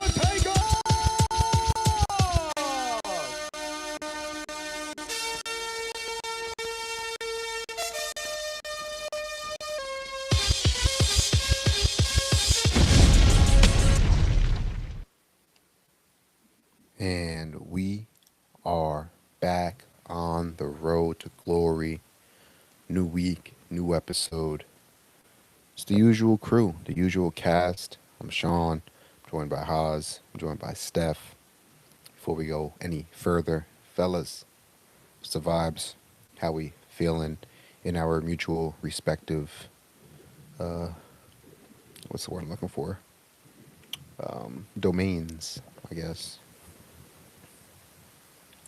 take off! And we are back on the road to glory. New week, new episode. It's the usual crew, the usual cast. I'm Sean, I'm joined by Haas, I'm joined by Steph. Before we go any further, fellas, what's the vibes? How we feeling in our mutual respective, uh, what's the word I'm looking for? Domains, I guess.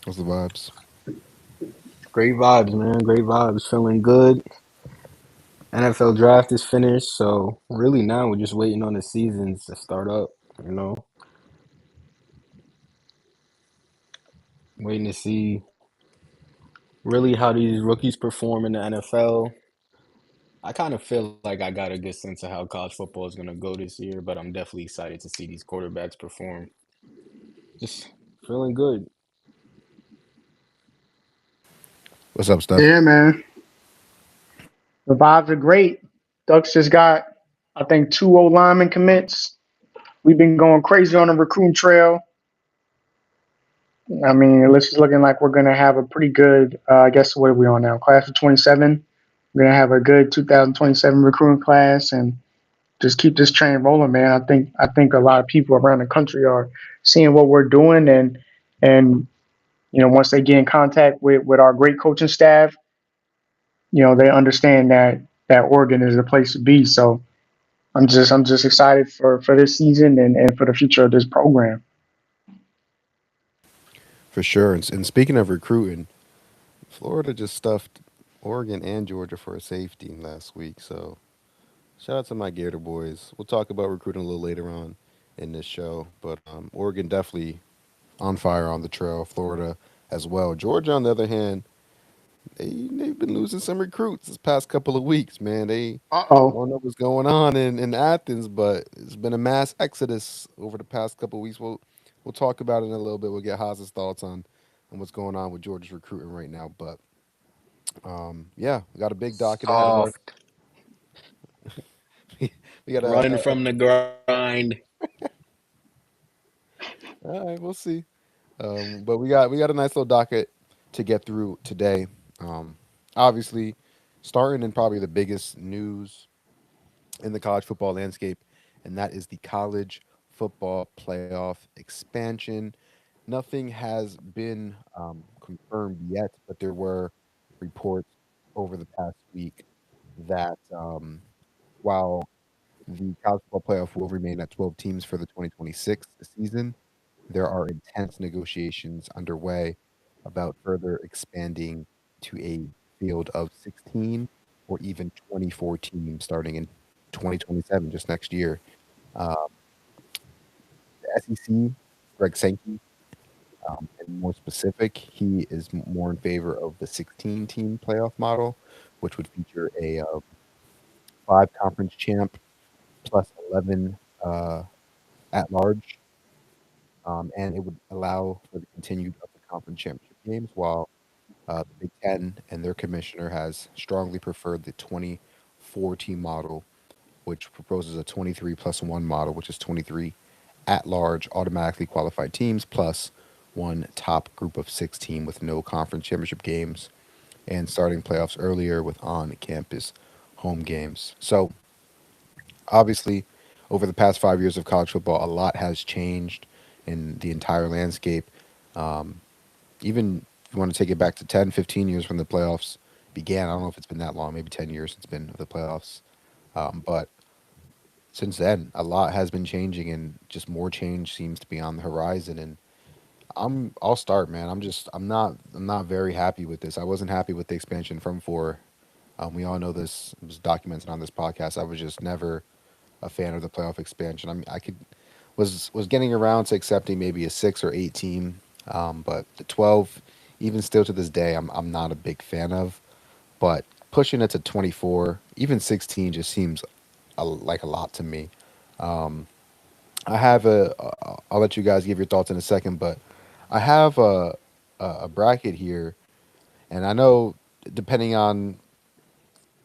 What's the vibes? Great vibes, man. Great vibes. Feeling good. NFL draft is finished, so really now we're just waiting on the seasons to start up. You know, waiting to see really how these rookies perform in the NFL. I kind of feel like I got a good sense of how college football is gonna go this year, but I'm definitely excited to see these quarterbacks perform. Just feeling good. What's up, Steph? Yeah, man. The vibes are great. Ducks just got, I think, two old lineman commits. We've been going crazy on the recruiting trail. I mean, it's looking like we're going to have a pretty good, I guess, what are we on now? Class of 27. We're going to have a good 2027 recruiting class and just keep this train rolling, man. I think a lot of people around the country are seeing what we're doing and once they get in contact with our great coaching staff, they understand that Oregon is the place to be. So I'm just excited for this season and for the future of this program. For sure. And speaking of recruiting, Florida just stuffed Oregon and Georgia for a safety last week. So shout out to my Gator boys. We'll talk about recruiting a little later on in this show. But Oregon definitely on fire on the trail. Florida as well. Georgia, on the other hand, they've been losing some recruits this past couple of weeks. Man, they I Uh-oh. don't know what's going on in Athens, but it's been a mass exodus over the past couple of weeks. We'll talk about it in a little bit. We'll get Haas's thoughts on what's going on with Georgia's recruiting right now. But yeah, we got a big docket ahead of us. Soft, We got running from the grind. all right, we'll see. But we got a nice little docket to get through today. Um, Obviously, starting in probably the biggest news in the college football landscape, and that is the college football playoff expansion. Nothing has been confirmed yet, but there were reports over the past week that while the college football playoff will remain at 12 teams for the 2026 season, there are intense negotiations underway about further expanding to a field of 16 or even 24 teams starting in 2027, just next year. Uh, the SEC, Greg Sankey, and more specific, he is more in favor of the 16-team playoff model, which would feature a five conference champ plus 11 uh, at large, and it would allow for the continued upper conference championship games, while the Big Ten and their commissioner has strongly preferred the 24-team model, which proposes a 23 plus one model, which is 23 at large automatically qualified teams plus one top group of six team with no conference championship games and starting playoffs earlier with on campus home games. So, obviously, over the past 5 years of college football, a lot has changed in the entire landscape. Um, Even if you want to take it back to 10, 15 years when the playoffs began, I don't know if it's been that long, maybe 10 years since it's been the playoffs. But since then, a lot has been changing, and just more change seems to be on the horizon. And I'll start, man. I'm not very happy with this. I wasn't happy with the expansion from four. We all know this. It was documented on this podcast. I was just never a fan of the playoff expansion. I mean, I could was getting around to accepting maybe a six or eight team, but the 12, even still to this day, I'm not a big fan of. But pushing it to 24, even 16, just seems like a lot to me. I have a. I'll let you guys give your thoughts in a second, but I have a bracket here, and I know depending on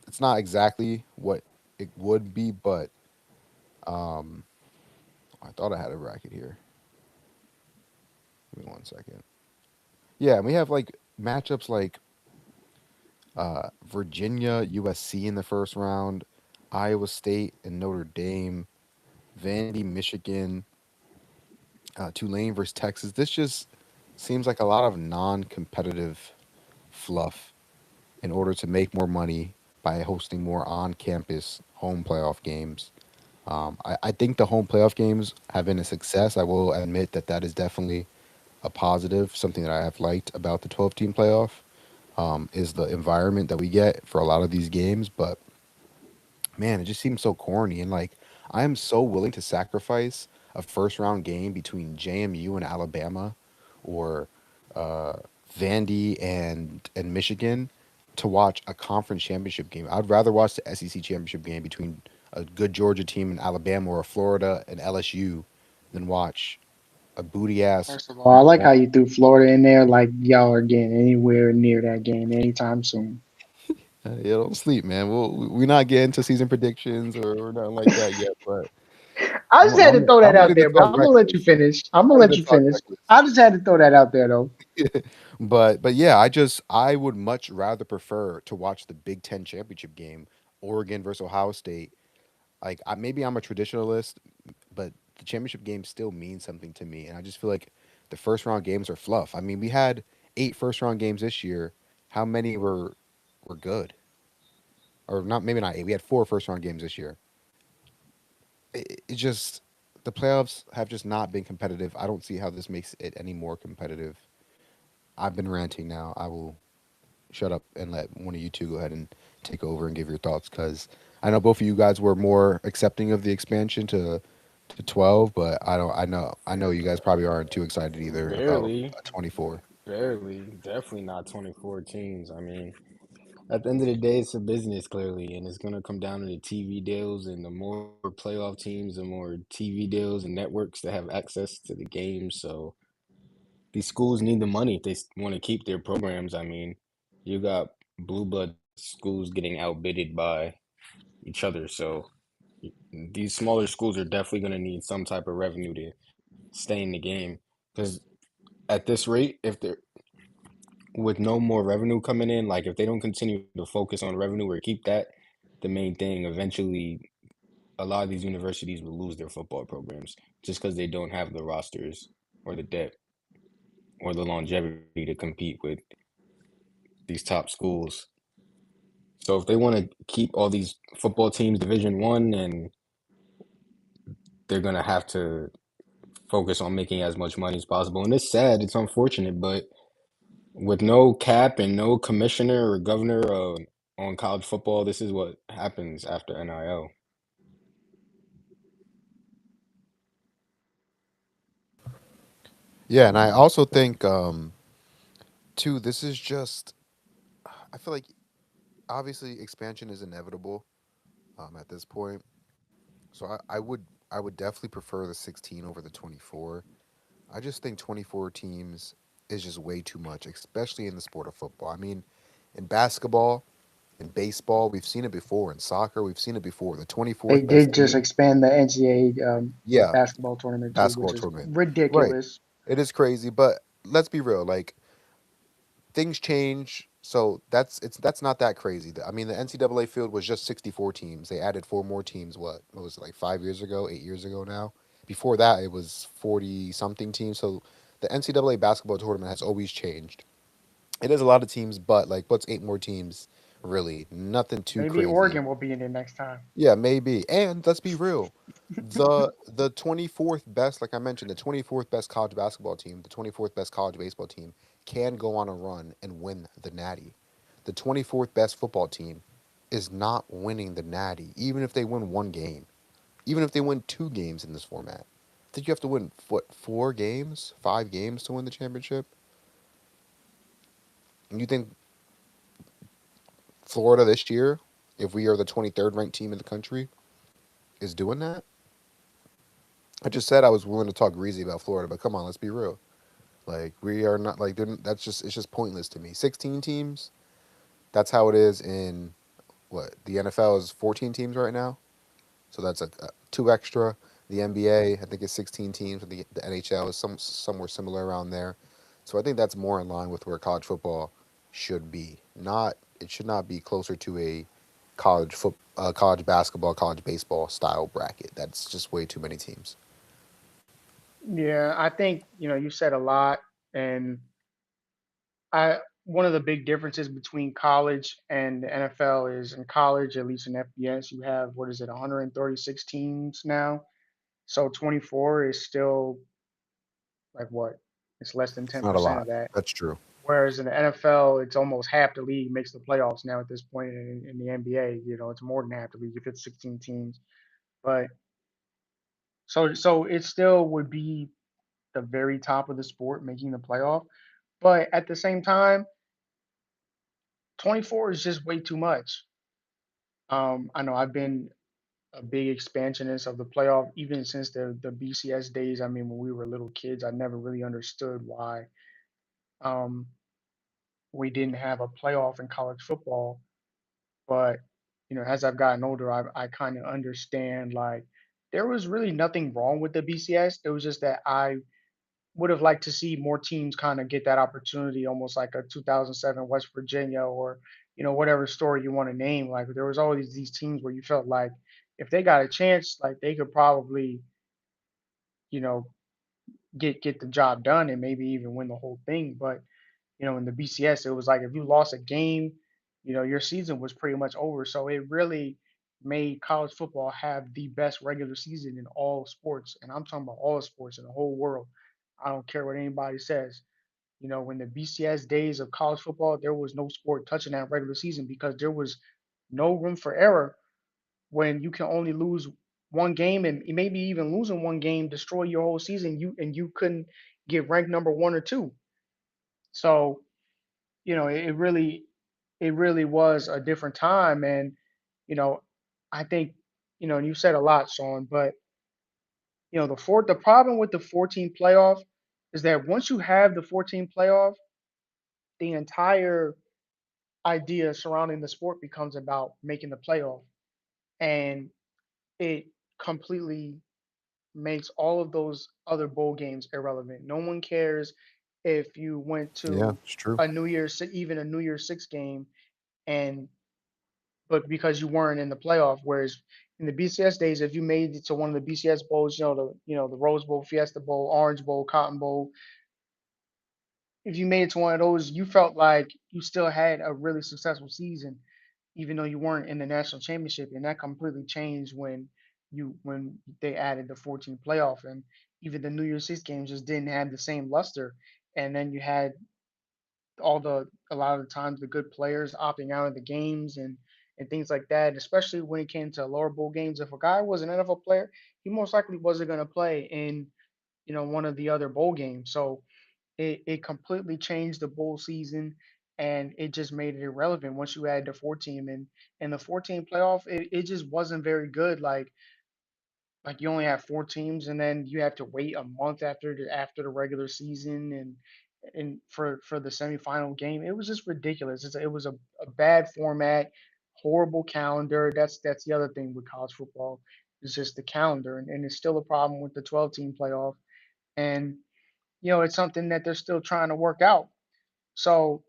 it's not exactly what it would be, but um, I thought I had a bracket here. Give me one second. Yeah, and we have like matchups like Virginia, USC in the first round, Iowa State and Notre Dame, Vandy, Michigan, Tulane versus Texas. This just seems like a lot of non-competitive fluff in order to make more money by hosting more on-campus home playoff games. I think the home playoff games have been a success. I will admit that that is definitely a positive, something that I have liked about the 12-team playoff. Is the environment that we get for a lot of these games, but man, it just seems so corny. And like, I am so willing to sacrifice a first round game between JMU and Alabama, or uh, Vandy and Michigan, to watch a conference championship game. I'd rather watch the SEC championship game between a good Georgia team and Alabama, or a Florida and LSU, than watch a booty ass. First of all, I like how you threw Florida in there. Like y'all are getting anywhere near that game anytime soon. Yeah, don't sleep, man. We're not getting to season predictions or nothing like that yet, but I just had to throw that I'm out ready to there, but talk I'm gonna let you reckless. finish. I'm I'm gonna ready let to you talk finish. reckless. I just had to throw that out there though. But yeah, I would much rather prefer to watch the Big Ten championship game, Oregon versus Ohio State. Like, maybe I'm a traditionalist, but the championship game still means something to me, and I just feel like the first round games are fluff. I mean, we had 8 first round games this year. How many were good? Or not? Maybe not eight. We had 4 first round games this year. It just, the playoffs have just not been competitive. I don't see how this makes it any more competitive. I've been ranting now. I will shut up and let one of you two go ahead and take over and give your thoughts, because I know both of you guys were more accepting of the expansion to 12, but I know you guys probably aren't too excited either about Barely, a 24. barely, definitely not 24 teams. I mean, at the end of the day, it's a business clearly, and it's gonna come down to the TV deals. And the more playoff teams, the more TV deals and networks that have access to the games. So these schools need the money if they want to keep their programs. I mean, you got blue blood schools getting outbidded by each other. So these smaller schools are definitely going to need some type of revenue to stay in the game. Because at this rate, if they're with no more revenue coming in, like if they don't continue to focus on revenue or keep that the main thing, eventually a lot of these universities will lose their football programs just because they don't have the rosters or the depth or the longevity to compete with these top schools. So if they want to keep all these football teams Division 1, and they're gonna have to focus on making as much money as possible. And it's sad, it's unfortunate, but with no cap and no commissioner or governor on college football, this is what happens after NIL. Yeah, and I also think too, this is just, I feel like obviously expansion is inevitable at this point. So I would definitely prefer the 16 over the 24. I just think 24 teams is just way too much, especially in the sport of football. I mean, in basketball, in baseball, we've seen it before. In soccer, we've seen it before. The They 24th best did just team, expand the NCAA yeah, basketball tournament too, which basketball is tournament. Right. ridiculous. It is crazy, but let's be real. Like, things change, so that's not that crazy. I mean, the NCAA field was just 64 teams. They added 4 more teams. What was it, like 5 years ago, 8 years ago now? Before that, it was 40 something teams. So the NCAA basketball tournament has always changed. It is a lot of teams, but like, what's 8 more teams? Really, nothing too Maybe crazy. Oregon will be in it next time. Yeah, maybe. And let's be real. The 24th best, like I mentioned, the 24th best college basketball team, the 24th best college baseball team can go on a run and win the Natty. The 24th best football team is not winning the Natty, even if they win one game, even if they win 2 games in this format. I think you have to win, what, 4 games, 5 games to win the championship. And you think Florida this year, if we are the 23rd ranked team in the country, is doing that? I just said I was willing to talk greasy about Florida, but come on, let's be real. Like we are not like that's just it's just pointless to me. 16 teams. That's how it is in what the NFL is 14 teams right now. So that's a two extra. The NBA, I think, is 16 teams. The NHL is somewhere similar around there. So I think that's more in line with where college football should be. Not it should not be closer to a college basketball, college baseball style bracket. That's just way too many teams. Yeah, I think, you said a lot, and I one of the big differences between college and the NFL is in college, at least in FBS, you have what is it, 136 teams now. So 24 is still like what? It's less than It's not a 10% of lot. that. That's true. Whereas in the NFL, it's almost half the league makes the playoffs now at this point. In the NBA, it's more than half the league if it's 16 teams. But so it still would be the very top of the sport making the playoff. But at the same time, 24 is just way too much. I know I've been a big expansionist of the playoff even since the BCS days. I mean, when we were little kids, I never really understood why um, we didn't have a playoff in college football. But as I've gotten older, I kind of understand like there was really nothing wrong with the BCS. It was just that I would have liked to see more teams kind of get that opportunity, almost like a 2007 West Virginia or whatever story you want to name. Like there was always these teams where you felt like if they got a chance, like they could probably you know get the job done and maybe even win the whole thing. But in the BCS, it was like if you lost a game, your season was pretty much over. So it really made college football have the best regular season in all sports, and I'm talking about all sports in the whole world. I don't care what anybody says. When the BCS days of college football, there was no sport touching that regular season because there was no room for error when you can only lose one game and maybe even losing one game destroy your whole season. You couldn't get ranked number one or two. So it really was a different time, and you know, I think and you said a lot, Sean, but the problem with the 14 playoff is that once you have the 14 playoff, the entire idea surrounding the sport becomes about making the playoff, and it completely makes all of those other bowl games irrelevant. No one cares if you went Yeah, to it's true. even a New Year's Six game and but because you weren't in the playoff. Whereas in the BCS days, if you made it to one of the BCS bowls, the Rose Bowl, Fiesta Bowl, Orange Bowl, Cotton Bowl, if you made it to one of those, you felt like you still had a really successful season, even though you weren't in the national championship. And that completely changed when they added the 14 playoff, and even the New Year's Six games just didn't have the same luster. And then you had a lot of the times the good players opting out of the games and things like that, especially when it came to lower bowl games. If a guy was an NFL player, he most likely wasn't going to play in one of the other bowl games. So it completely changed the bowl season, and it just made it irrelevant once you add the 14 and the 14 playoff. It just wasn't very good. Like you only have four teams, and then you have to wait a month after the regular season and for the semifinal game. It was just ridiculous. It was a bad format, horrible calendar. That's the other thing with college football is just the calendar, and it's still a problem with the 12-team playoff. And it's something that they're still trying to work out. So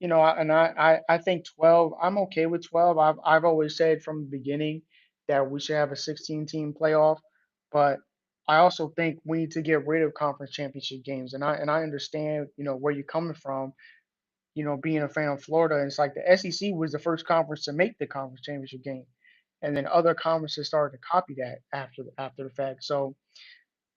I think 12. I'm okay with 12. I've always said from the beginning that we should have a 16-team playoff, but I also think we need to get rid of conference championship games. And I understand where you're coming from. Being a fan of Florida, and it's like the SEC was the first conference to make the conference championship game, and then other conferences started to copy that after the fact. So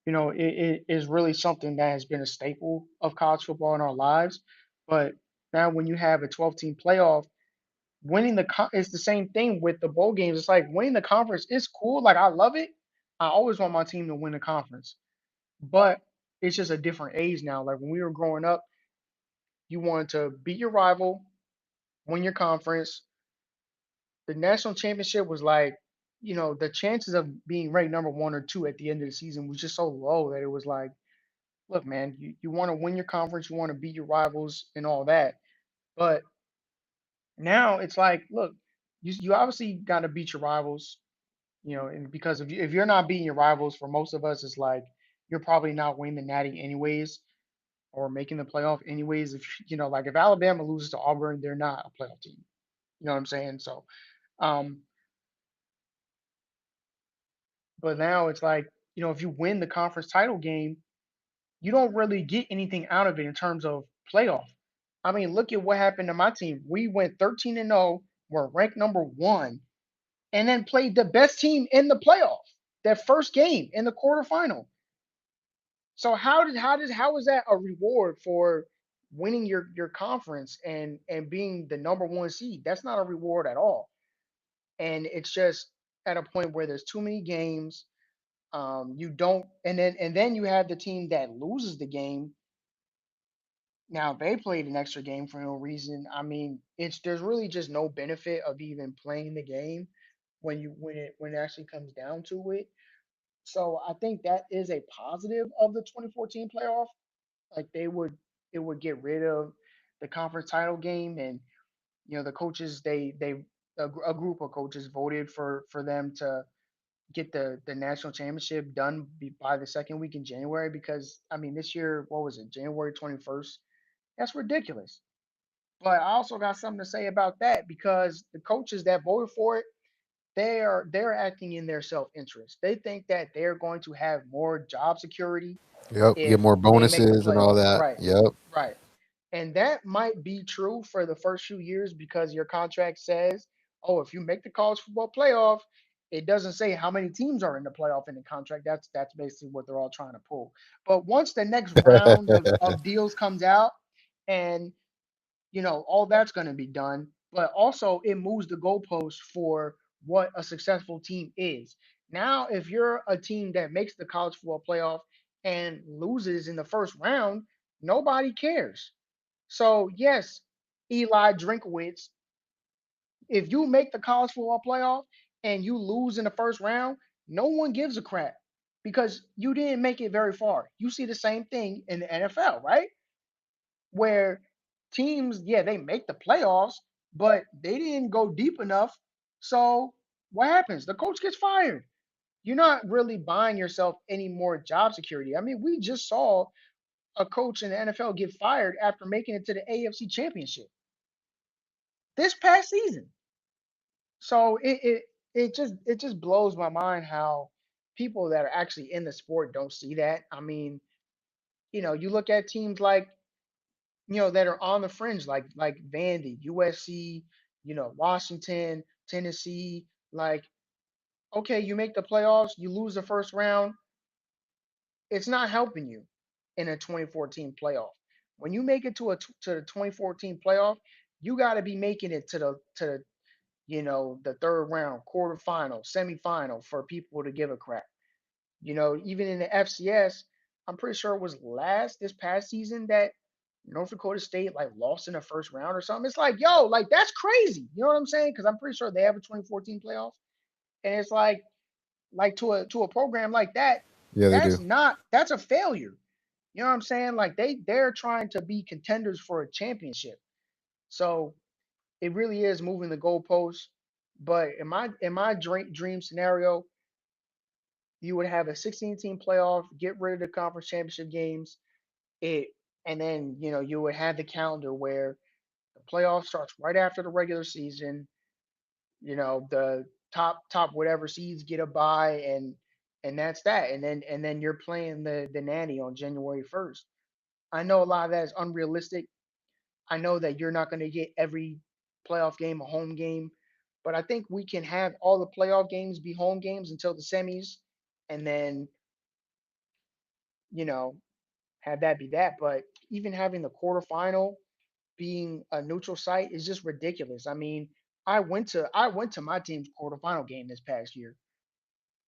it is really something that has been a staple of college football in our lives. But now, when you have a 12-team playoff, it's the same thing with the bowl games. It's like winning the conference is cool. Like I love it. I always want my team to win the conference, but it's just a different age now. Like when we were growing up, you wanted to beat your rival, win your conference. The national championship was like the chances of being ranked number 1 or 2 at the end of the season was just so low that it was like, look, man, you want to win your conference, you want to beat your rivals and all that. But now it's like, look, you obviously got to beat your rivals, and because if you're not beating your rivals, for most of us, it's like you're probably not winning the Natty anyways or making the playoff anyways. If like if Alabama loses to Auburn, they're not a playoff team. You know what I'm saying? So, um, but now it's like, if you win the conference title game, you don't really get anything out of it in terms of playoff. I mean, look at what happened to my team. We went 13-0, we're ranked number 1, and then played the best team in the playoff. That first game in the quarterfinal. So how is that a reward for winning your conference and being the number 1 seed? That's not a reward at all. And it's just at a point where there's too many games. You don't, and then you have the team that loses the game. Now they played an extra game for no reason. I mean, there's really just no benefit of even playing the game when it actually comes down to it. So I think that is a positive of the 2014 playoff. Like it would get rid of the conference title game, and the coaches a group of coaches voted for them to get the national championship done by the second week in January, because I mean this year, what was it, January 21st? That's ridiculous. But I also got something to say about that, because the coaches that voted for it, they're acting in their self-interest. They think that they're going to have more job security Yep. Get if more they make the bonuses and all playoff. that. Right. Yep. Right. And that might be true for the first few years, because your contract says, oh, if you make the college football playoff, it doesn't say how many teams are in the playoff in the contract. That's basically what they're all trying to pull. But once the next round of deals comes out, and all that's going to be done, but also it moves the goalpost for what a successful team is. Now, if you're a team that makes the college football playoff and loses in the first round, nobody cares. So, yes, Eli Drinkowitz, if you make the college football playoff and you lose in the first round, no one gives a crap, because you didn't make it very far. You see the same thing in the NFL, right? Where teams, yeah, they make the playoffs, but they didn't go deep enough. So what happens? The coach gets fired. You're not really buying yourself any more job security. I mean, we just saw a coach in the NFL get fired after making it to the AFC Championship this past season. So it just blows my mind how people that are actually in the sport don't see that. I mean, you look at teams like that are on the fringe, like Vandy, USC, Washington, Tennessee. Like, okay, you make the playoffs, you lose the first round, it's not helping you in a 2014 playoff. When you make it to the 2014 playoff, you got to be making it to the third round, quarterfinal, semifinal for people to give a crap. Even in the FCS, I'm pretty sure it was last this past season that North Dakota State like lost in the first round or something. It's like, yo, like that's crazy. You know what I'm saying? Because I'm pretty sure they have a 2014 playoff, and it's like to a program like that, Yeah, they do. that's a failure. You know what I'm saying? Like they're trying to be contenders for a championship. So it really is moving the goalposts. But in my dream scenario, you would have a 16-team playoff, get rid of the conference championship games, it, and then you would have the calendar where the playoff starts right after the regular season. The top whatever seeds get a bye, and that's that. And then you're playing the nanny on January 1st. I know a lot of that is unrealistic. I know that you're not going to get every playoff game a home game, but I think we can have all the playoff games be home games until the semis, and then you know have that be that. But even having the quarterfinal being a neutral site is just ridiculous. I mean, I went to my team's quarterfinal game this past year.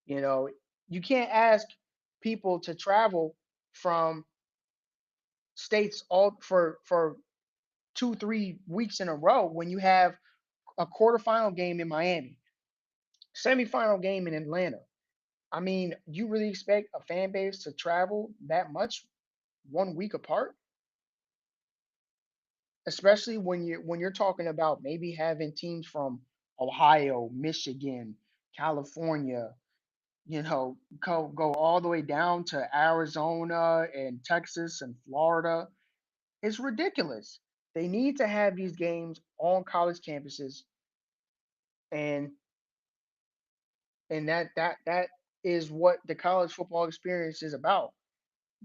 You know, you can't ask people to travel from states all for 2 3 weeks in a row when you have a quarterfinal game in Miami. Semifinal game in Atlanta. I mean, you really expect a fan base to travel that much 1 week apart, especially when you're talking about maybe having teams from Ohio, Michigan, California, go all the way down to Arizona and Texas and Florida. It's ridiculous. They need to have these games on college campuses, and that is what the college football experience is about.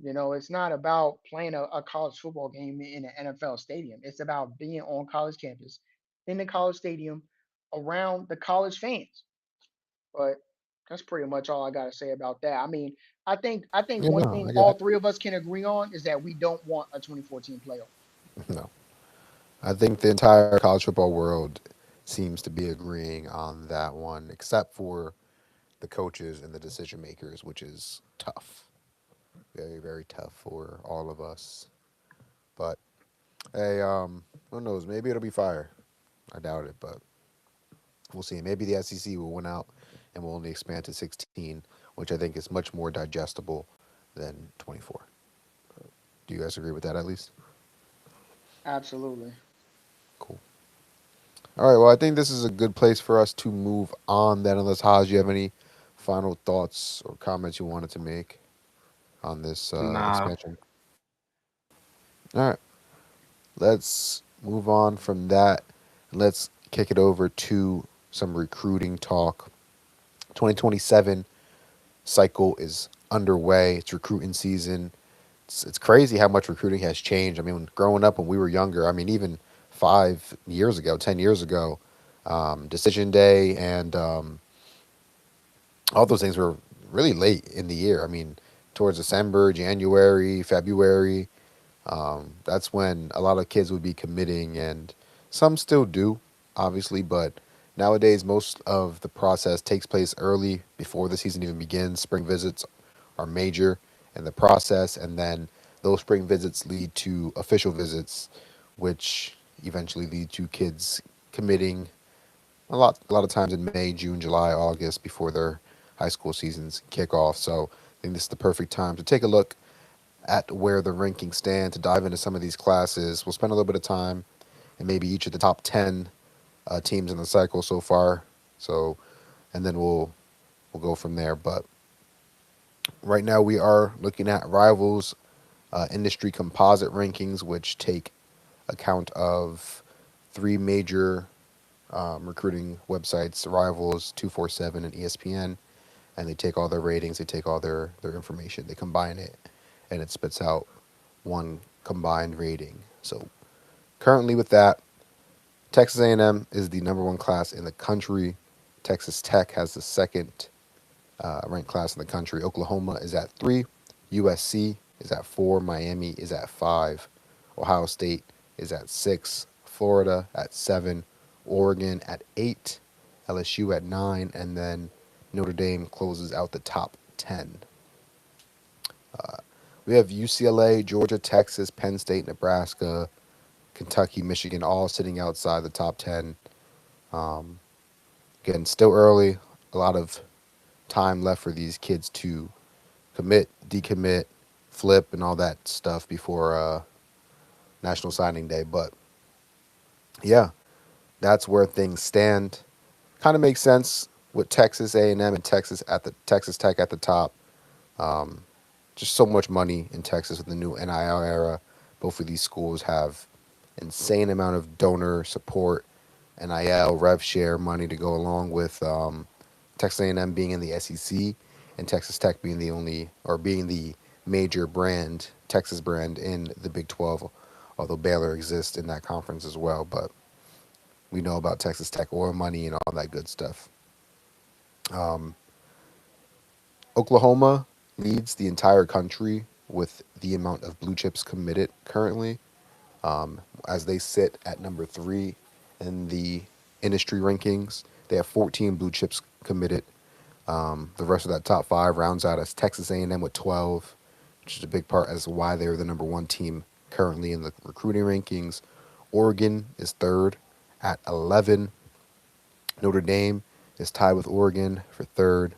It's not about playing a college football game in an NFL stadium. It's about being on college campus, in the college stadium, around the college fans. But that's pretty much all I gotta say about that. I mean, I think You one know, thing I all got three of us can agree on is that we don't want a 2014 playoff. no. I think the entire college football world seems to be agreeing on that one, except for the coaches and the decision makers, which is tough. Very, very tough for all of us. But hey, who knows? Maybe it'll be fire. I doubt it, but we'll see. Maybe the SEC will win out and will only expand to 16, which I think is much more digestible than 24. Do you guys agree with that at least? Absolutely. Cool. All right. Well, I think this is a good place for us to move on then, unless Haj, you have any final thoughts or comments you wanted to make on this Nah, expansion. All right. Let's move on from that. Let's kick it over to some recruiting talk. 2027 cycle is underway. It's recruiting season. It's crazy how much recruiting has changed. I mean, growing up when we were younger, I mean, even 5 years ago, 10 years ago, decision day and all those things were really late in the year. I mean, towards December, January, February, that's when a lot of kids would be committing, and some still do, obviously, but nowadays most of the process takes place early before the season even begins. Spring visits are major in the process, and then those spring visits lead to official visits, which eventually lead to kids committing a lot of times in May, June, July, August before their high school seasons kick off. So I think this is the perfect time to take a look at where the rankings stand, to dive into some of these classes. We'll spend a little bit of time and maybe each of the top 10 teams in the cycle so far. So, and then we'll go from there. But right now we are looking at Rivals industry composite rankings, which take account of three major recruiting websites: Rivals, 247, and ESPN. And they take all their ratings, they take all their information, they combine it, and it spits out one combined rating. So currently with that, Texas A&M is the number one class in the country. Texas Tech has the second ranked class in the country. Oklahoma is at 3. USC is at 4. Miami is at 5. Ohio State is at 6. Florida at 7. Oregon at 8. LSU at 9. And then Notre Dame closes out the top 10. We have UCLA, Georgia, Texas, Penn State, Nebraska, Kentucky, Michigan, all sitting outside the top 10. Um, Again, still early. A lot of time left for these kids to commit, decommit, flip, and all that stuff before National Signing Day. But yeah, that's where things stand. Kind of makes sense with Texas A&M and Texas Tech at the top. Um, just so much money in Texas with the new NIL era. Both of these schools have insane amount of donor support, NIL, rev share money to go along with Texas A&M being in the SEC and Texas Tech being the only or being the major brand, Texas brand in the Big 12. Although Baylor exists in that conference as well, but we know about Texas Tech oil money and all that good stuff. Um, Oklahoma leads the entire country with the amount of blue chips committed currently, as they sit at number 3 in the industry rankings. They have 14 blue chips committed. The rest of that top 5 rounds out as Texas A&M with 12, which is a big part as to why they're the number 1 team currently in the recruiting rankings. Oregon is third at 11. Notre Dame is tied with Oregon for third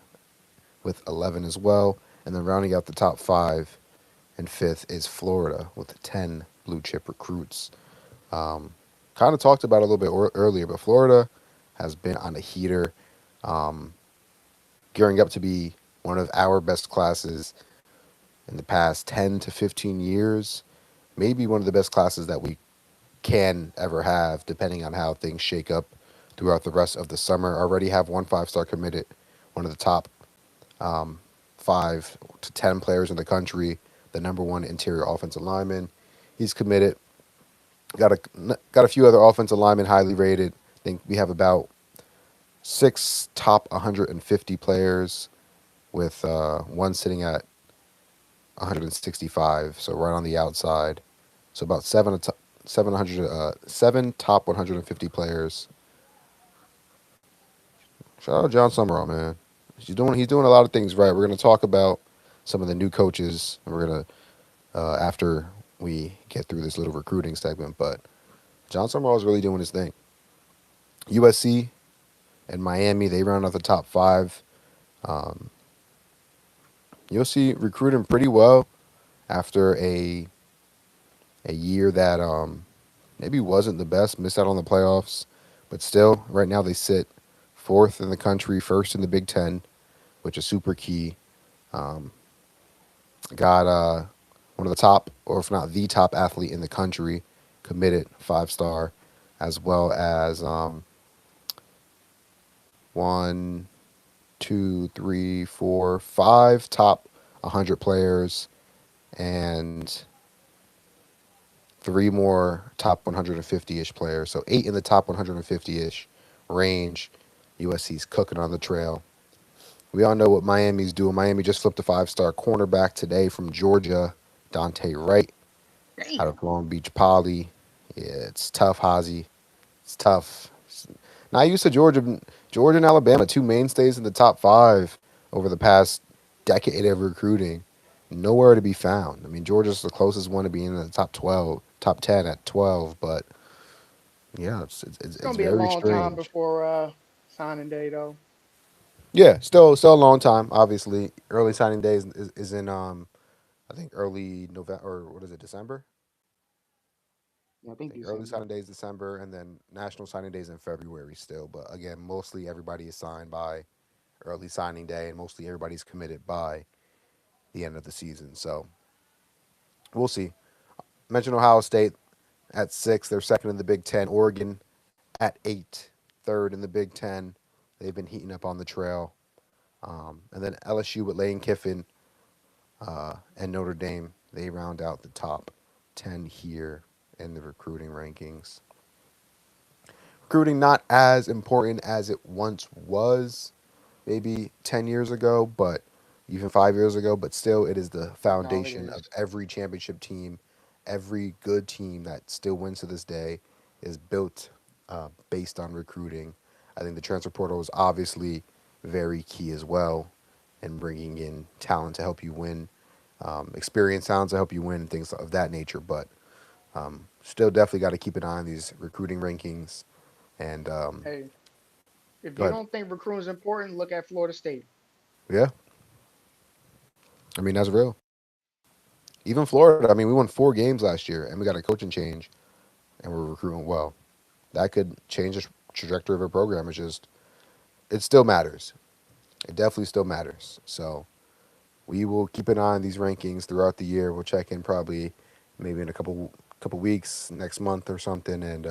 with 11 as well. And then rounding out the top five and fifth is Florida with 10 blue chip recruits. Um, kind of talked about it a little bit earlier, but Florida has been on a heater, um, gearing up to be one of our best classes in the past 10 to 15 years. Maybe one of the best classes that we can ever have, depending on how things shake up throughout the rest of the summer. Already have one 5-star committed, one of the top um, 5 to 10 players in the country, the number one interior offensive lineman. He's committed. Got a few other offensive linemen highly rated. I think we have about 6 top 150 players, with one sitting at 165, so right on the outside. So about 7 top 150 players. Shout out John Summerall, man. He's doing a lot of things right. We're gonna talk about some of the new coaches, and we're gonna after we get through this little recruiting segment. But John Summerall is really doing his thing. USC and Miami, they round out the top five. Um, USC recruiting pretty well after a year that maybe wasn't the best, missed out on the playoffs, but still, right now they sit fourth in the country, first in the Big Ten, which is super key. Um, got one of the top, or if not the top athlete in the country, committed 5-star, as well as one, two, three, four, 5 top 100 players, and 3 more top 150-ish players. So 8 in the top 150-ish range. USC's cooking on the trail. We all know what Miami's doing. Miami just flipped a 5-star cornerback today from Georgia, Dante Wright, out Damn. of Long Beach Poly. Yeah, it's tough, Hazy. It's tough. Not used to Georgia. Georgia and Alabama, 2 mainstays in the top five over the past decade of recruiting. Nowhere to be found. I mean, Georgia's the closest one to being in the top 12, top 10 at 12, but yeah, It's it's gonna be a very long time strange. before signing day though. Yeah, still a long time. Obviously, early signing day is in I think early November, or what is it, December? Yeah, I I think think early December. signing day is December, and then national signing day is in February still. But again, mostly everybody is signed by early signing day, and mostly everybody's committed by the end of the season. So we'll see. Mention Ohio State at 6. They're second in the Big Ten. Oregon at 8, third in the Big Ten. They've been heating up on the trail. And then LSU with Lane Kiffin and Notre Dame, they round out the top 10 here in the recruiting rankings. Recruiting not as important as it once was, maybe 10 years ago, but even 5 years ago, but still, it is the No, it foundation of is. every championship team. Every good team that still wins to this day is built based on recruiting. I think the transfer portal is obviously very key as well in bringing in talent to help you win, experienced talent to help you win, things of that nature. But still, definitely got to keep an eye on these recruiting rankings. And Hey, if go you ahead. don't think recruiting is important, look at Florida State. Yeah, I mean, that's real. Even Florida, I mean, we won 4 games last year, and we got a coaching change, and we're recruiting well. That could change the trajectory of a program. It still matters. It definitely still matters. So we will keep an eye on these rankings throughout the year. We'll check in probably maybe in a couple weeks, next month or something, and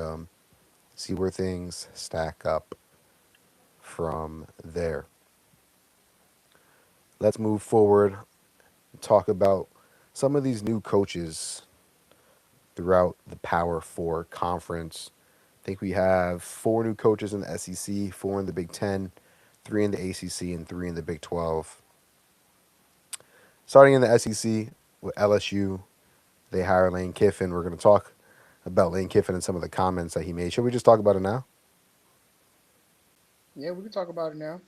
see where things stack up from there. Let's move forward and talk about some of these new coaches throughout the Power Four conference. I think we have 4 new coaches in the SEC, 4 in the Big Ten, 3 in the ACC, and 3 in the Big 12. Starting in the SEC with LSU, they hire Lane Kiffin. We're going to talk about Lane Kiffin and some of the comments that he made. Should we just talk about it now? Yeah, we can talk about it now.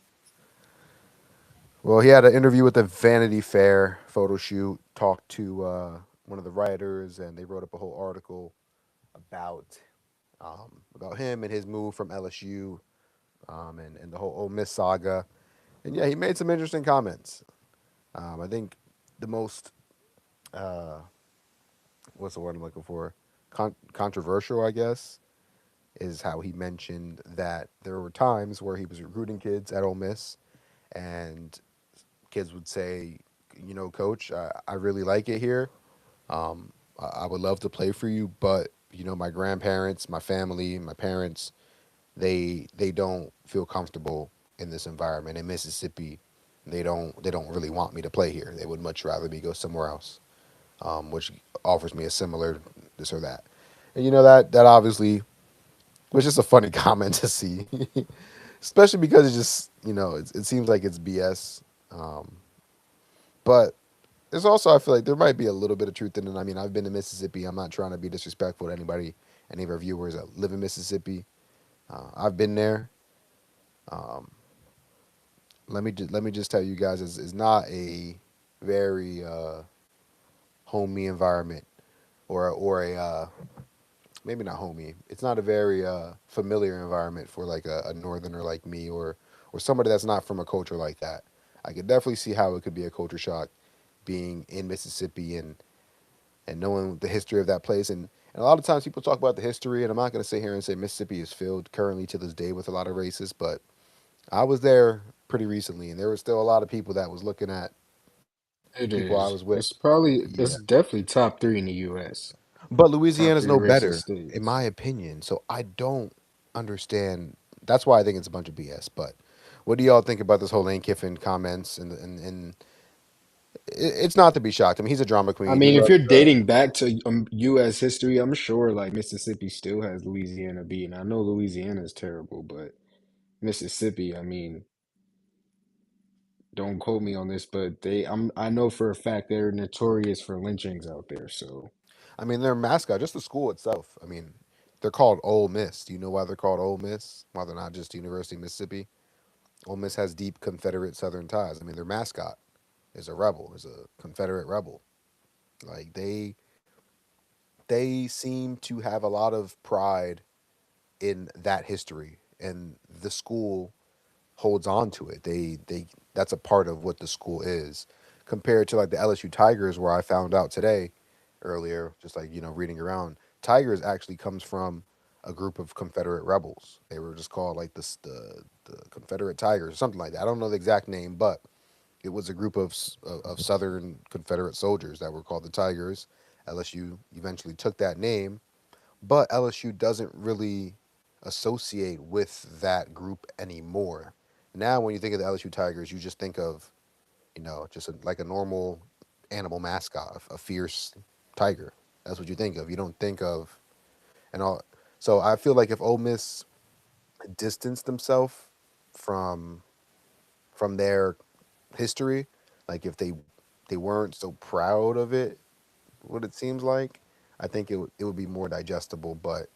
Well, he had an interview with the Vanity Fair photo shoot, talked to one of the writers, and they wrote up a whole article about him and his move from LSU and the whole Ole Miss saga. And yeah, he made some interesting comments. I think the most uh, what's the word I'm looking for? Controversial, I guess, is how he mentioned that there were times where he was recruiting kids at Ole Miss, and kids would say, you know, Coach, I really like it here. I would love to play for you, but you know, my grandparents, my family, my parents, they don't feel comfortable in this environment in Mississippi. They don't really want me to play here. They would much rather me go somewhere else, which offers me a similar this or that. And you know that obviously was just a funny comment to see, especially because it just it seems like it's BS. Um, but there's also I feel like there might be a little bit of truth in it. I mean, I've been to Mississippi. I'm not trying to be disrespectful to anybody, any of our viewers that live in Mississippi. I've been there. Um, let me just tell you guys, it's not a very homey environment, or a maybe not homey. It's not a very familiar environment for like a northerner like me, or somebody that's not from a culture like that. I could definitely see how it could be a culture shock being in Mississippi and knowing the history of that place. And a lot of times people talk about the history, and I'm not going to sit here and say Mississippi is filled currently to this day with a lot of racists, but I was there pretty recently, and there was still a lot of people that was looking at It people I is. was with. It's Yeah. definitely top three in the U.S. But Top Louisiana's three no racist better, in states. my opinion. So I don't understand. That's why I think it's a bunch of BS. But what do y'all think about this whole Lane Kiffin comments? And it's not to be shocked. I mean, he's a drama I queen. He mean, if loves. you're dating back to U.S. history, I'm sure like Mississippi still has Louisiana beaten. I know Louisiana is terrible, but Mississippi, I mean, don't quote me on this, but I know for a fact they're notorious for lynchings out there. So I mean, their mascot, just the school itself. I mean, they're called Ole Miss. Do you know why they're called Ole Miss? Why they're not just University of Mississippi? Ole Miss has deep Confederate Southern ties. I mean, their mascot is a rebel, is a Confederate rebel. Like they seem to have a lot of pride in that history, and the school holds on to it. They That's a part of what the school is, compared to like the LSU Tigers, where I found out today earlier, just like reading around. Tigers actually comes from a group of Confederate rebels. They were just called like the Confederate Tigers or something like that. I don't know the exact name, but it was a group of Southern Confederate soldiers that were called the Tigers. LSU eventually took that name, but LSU doesn't really associate with that group anymore. Now, when you think of the LSU Tigers, you just think of, just like a normal animal mascot, a fierce tiger. That's what you think of. You don't think of and all. So I feel like if Ole Miss distanced themselves from their history, like if they weren't so proud of it, what it seems like, I think it would be more digestible. But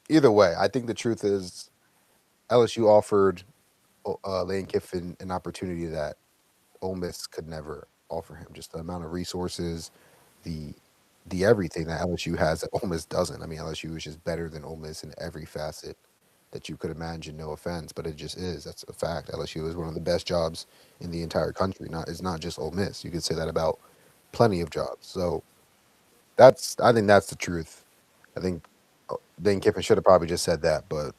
either way, I think the truth is LSU offered Lane Kiffin an opportunity that Ole Miss could never offer him. Just the amount of resources, the the everything that LSU has that Ole Miss doesn't. I mean, LSU is just better than Ole Miss in every facet that you could imagine. No offense, but it just is. That's a fact. LSU is one of the best jobs in the entire country. It's not just Ole Miss. You could say that about plenty of jobs. So I think that's the truth. I think Lane Kiffin should have probably just said that, but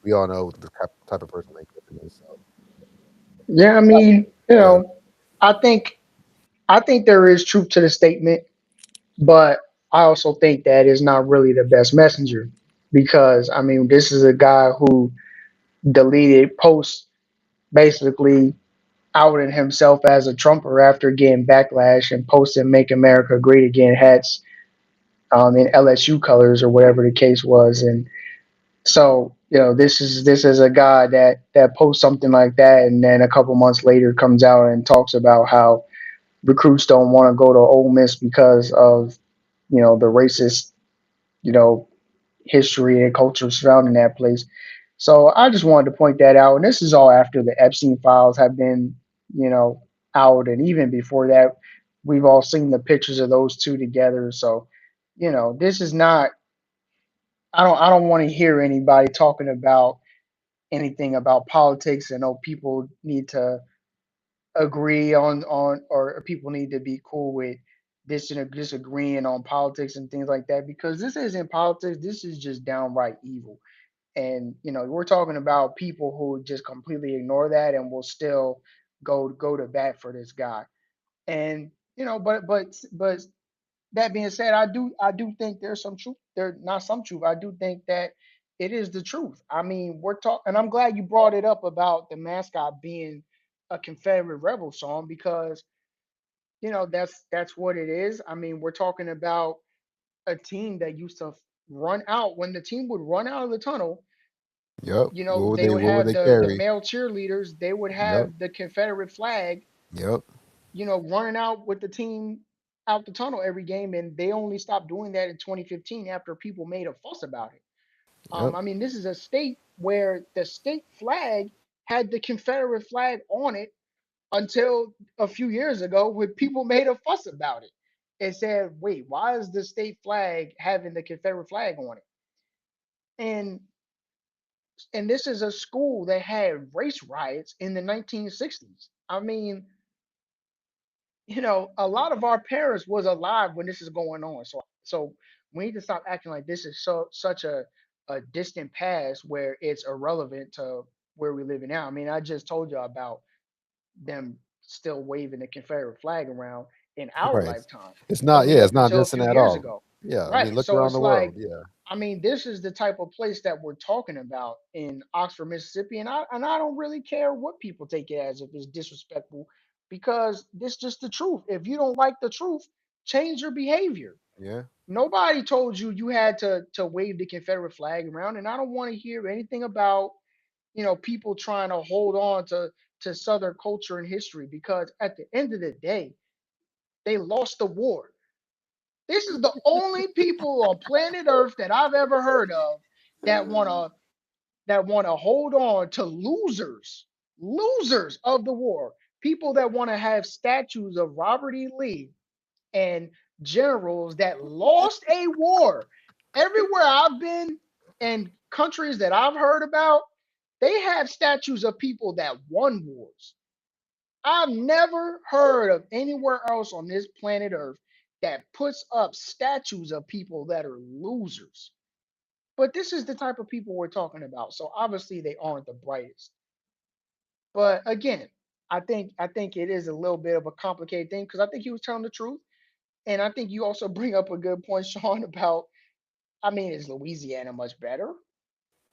we all know the type of person Lane Kiffin is. So Yeah, I mean, go ahead. I think I think there is truth to the statement, but I also think that is not really the best messenger because I mean, this is a guy who deleted posts basically outing himself as a Trumper after getting backlash and posting "Make America Great Again" hats in LSU colors or whatever the case was, and so this is a guy that posts something like that, and then a couple months later comes out and talks about how recruits don't want to go to Ole Miss because of the racist you know history and culture surrounding that place. So I just wanted to point that out, and this is all after the Epstein files have been you know out, and even before that, we've all seen the pictures of those two together. So this is not. I don't want to hear anybody talking about anything about politics and people need to agree on or people need to be cool with disagreeing on politics and things like that, because this isn't politics. This is just downright evil. And we're talking about people who just completely ignore that and will still go to bat for this guy. And but that being said, I do think there's some truth there. Not some truth. I do think that it is the truth. I mean, we're talking, and I'm glad you brought it up about the mascot being a Confederate rebel song, because that's what it is. I mean, we're talking about a team that used to run out when the team would run out of the tunnel. Yep. They would What would have they the carry? male cheerleaders. They would Yep. have the Confederate flag, Yep. running out with the team out the tunnel every game, and they only stopped doing that in 2015 after people made a fuss about it. Yep. I mean, this is a state where the state flag had the Confederate flag on it until a few years ago, when people made a fuss about it and said, "Wait, why is the state flag having the Confederate flag on it?" And this is a school that had race riots in the 1960s. I mean, a lot of our parents was alive when this is going on. So we need to stop acting like this is such a distant past where it's irrelevant to where we live in now. I mean, I just told you about them still waving the Confederate flag around in our Right. lifetime, It's up not. and Yeah. It's up not until a distant few at years all. ago. Yeah. I mean, Right. look So around it's the like, world. Yeah. I mean, this is the type of place that we're talking about in Oxford, Mississippi, and I don't really care what people take it as if it's disrespectful, because this just the truth. If you don't like the truth, change your behavior. Yeah. Nobody told you you had to wave the Confederate flag around, and I don't want to hear anything about people trying to hold on to Southern culture and history, because at the end of the day, they lost the war. This is the only people on planet Earth that I've ever heard of that wanna hold on to losers of the war. People that want to have statues of Robert E. Lee and generals that lost a war. Everywhere I've been and countries that I've heard about, they have statues of people that won wars. I've never heard of anywhere else on this planet Earth that puts up statues of people that are losers. But this is the type of people we're talking about. So obviously they aren't the brightest. But again, I think it is a little bit of a complicated thing, because I think he was telling the truth. And I think you also bring up a good point, Sean, about, I mean, is Louisiana much better?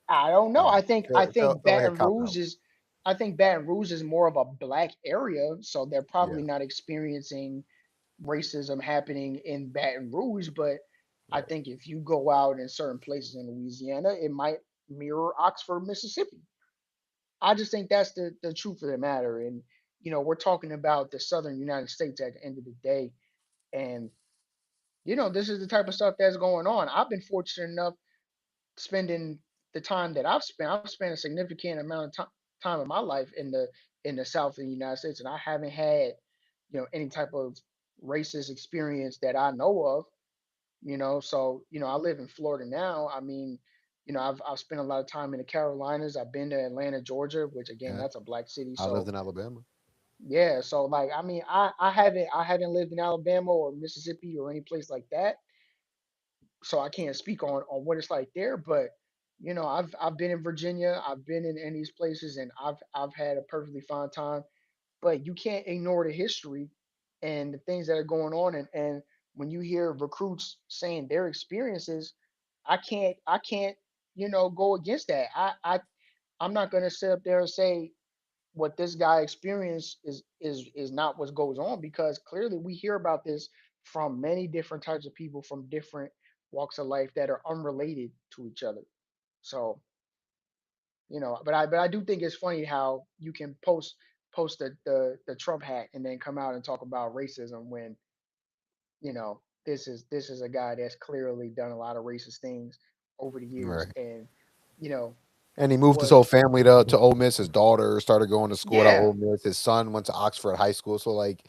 I don't know. Yeah. I think Feel like a cop out. Baton Rouge is more of a black area, so they're Yeah. probably not experiencing racism happening in Baton Rouge. But I Right. think if you go out in certain places in Louisiana, it might mirror Oxford, Mississippi. I just think that's the truth of the matter. And we're talking about the Southern United States at the end of the day, and this is the type of stuff that's going on. I've been fortunate enough spending the time that I've spent. I've spent a significant amount of time of my life in the South of the United States, and I haven't had any type of racist experience that I know of. So I live in Florida now. I mean, I've spent a lot of time in the Carolinas. I've been to Atlanta, Georgia, which again, Yeah. that's a black city. I lived So in Alabama. yeah, so like, I mean, I haven't lived in Alabama or Mississippi or any place like that, so I can't speak on what it's like there. But I've been in Virginia, I've been in these places, and I've had a perfectly fine time. But you can't ignore the history and the things that are going on. And when you hear recruits saying their experiences, I can't go against that. I'm not gonna sit up there and say what this guy experienced is not what goes on, because clearly we hear about this from many different types of people from different walks of life that are unrelated to each other. So but I do think it's funny how you can post the Trump hat and then come out and talk about racism when this is a guy that's clearly done a lot of racist things over the years. Right. And you know And he moved his what whole family to Ole Miss. His daughter started going to school at yeah. Ole Miss. His son went to Oxford High School. So like,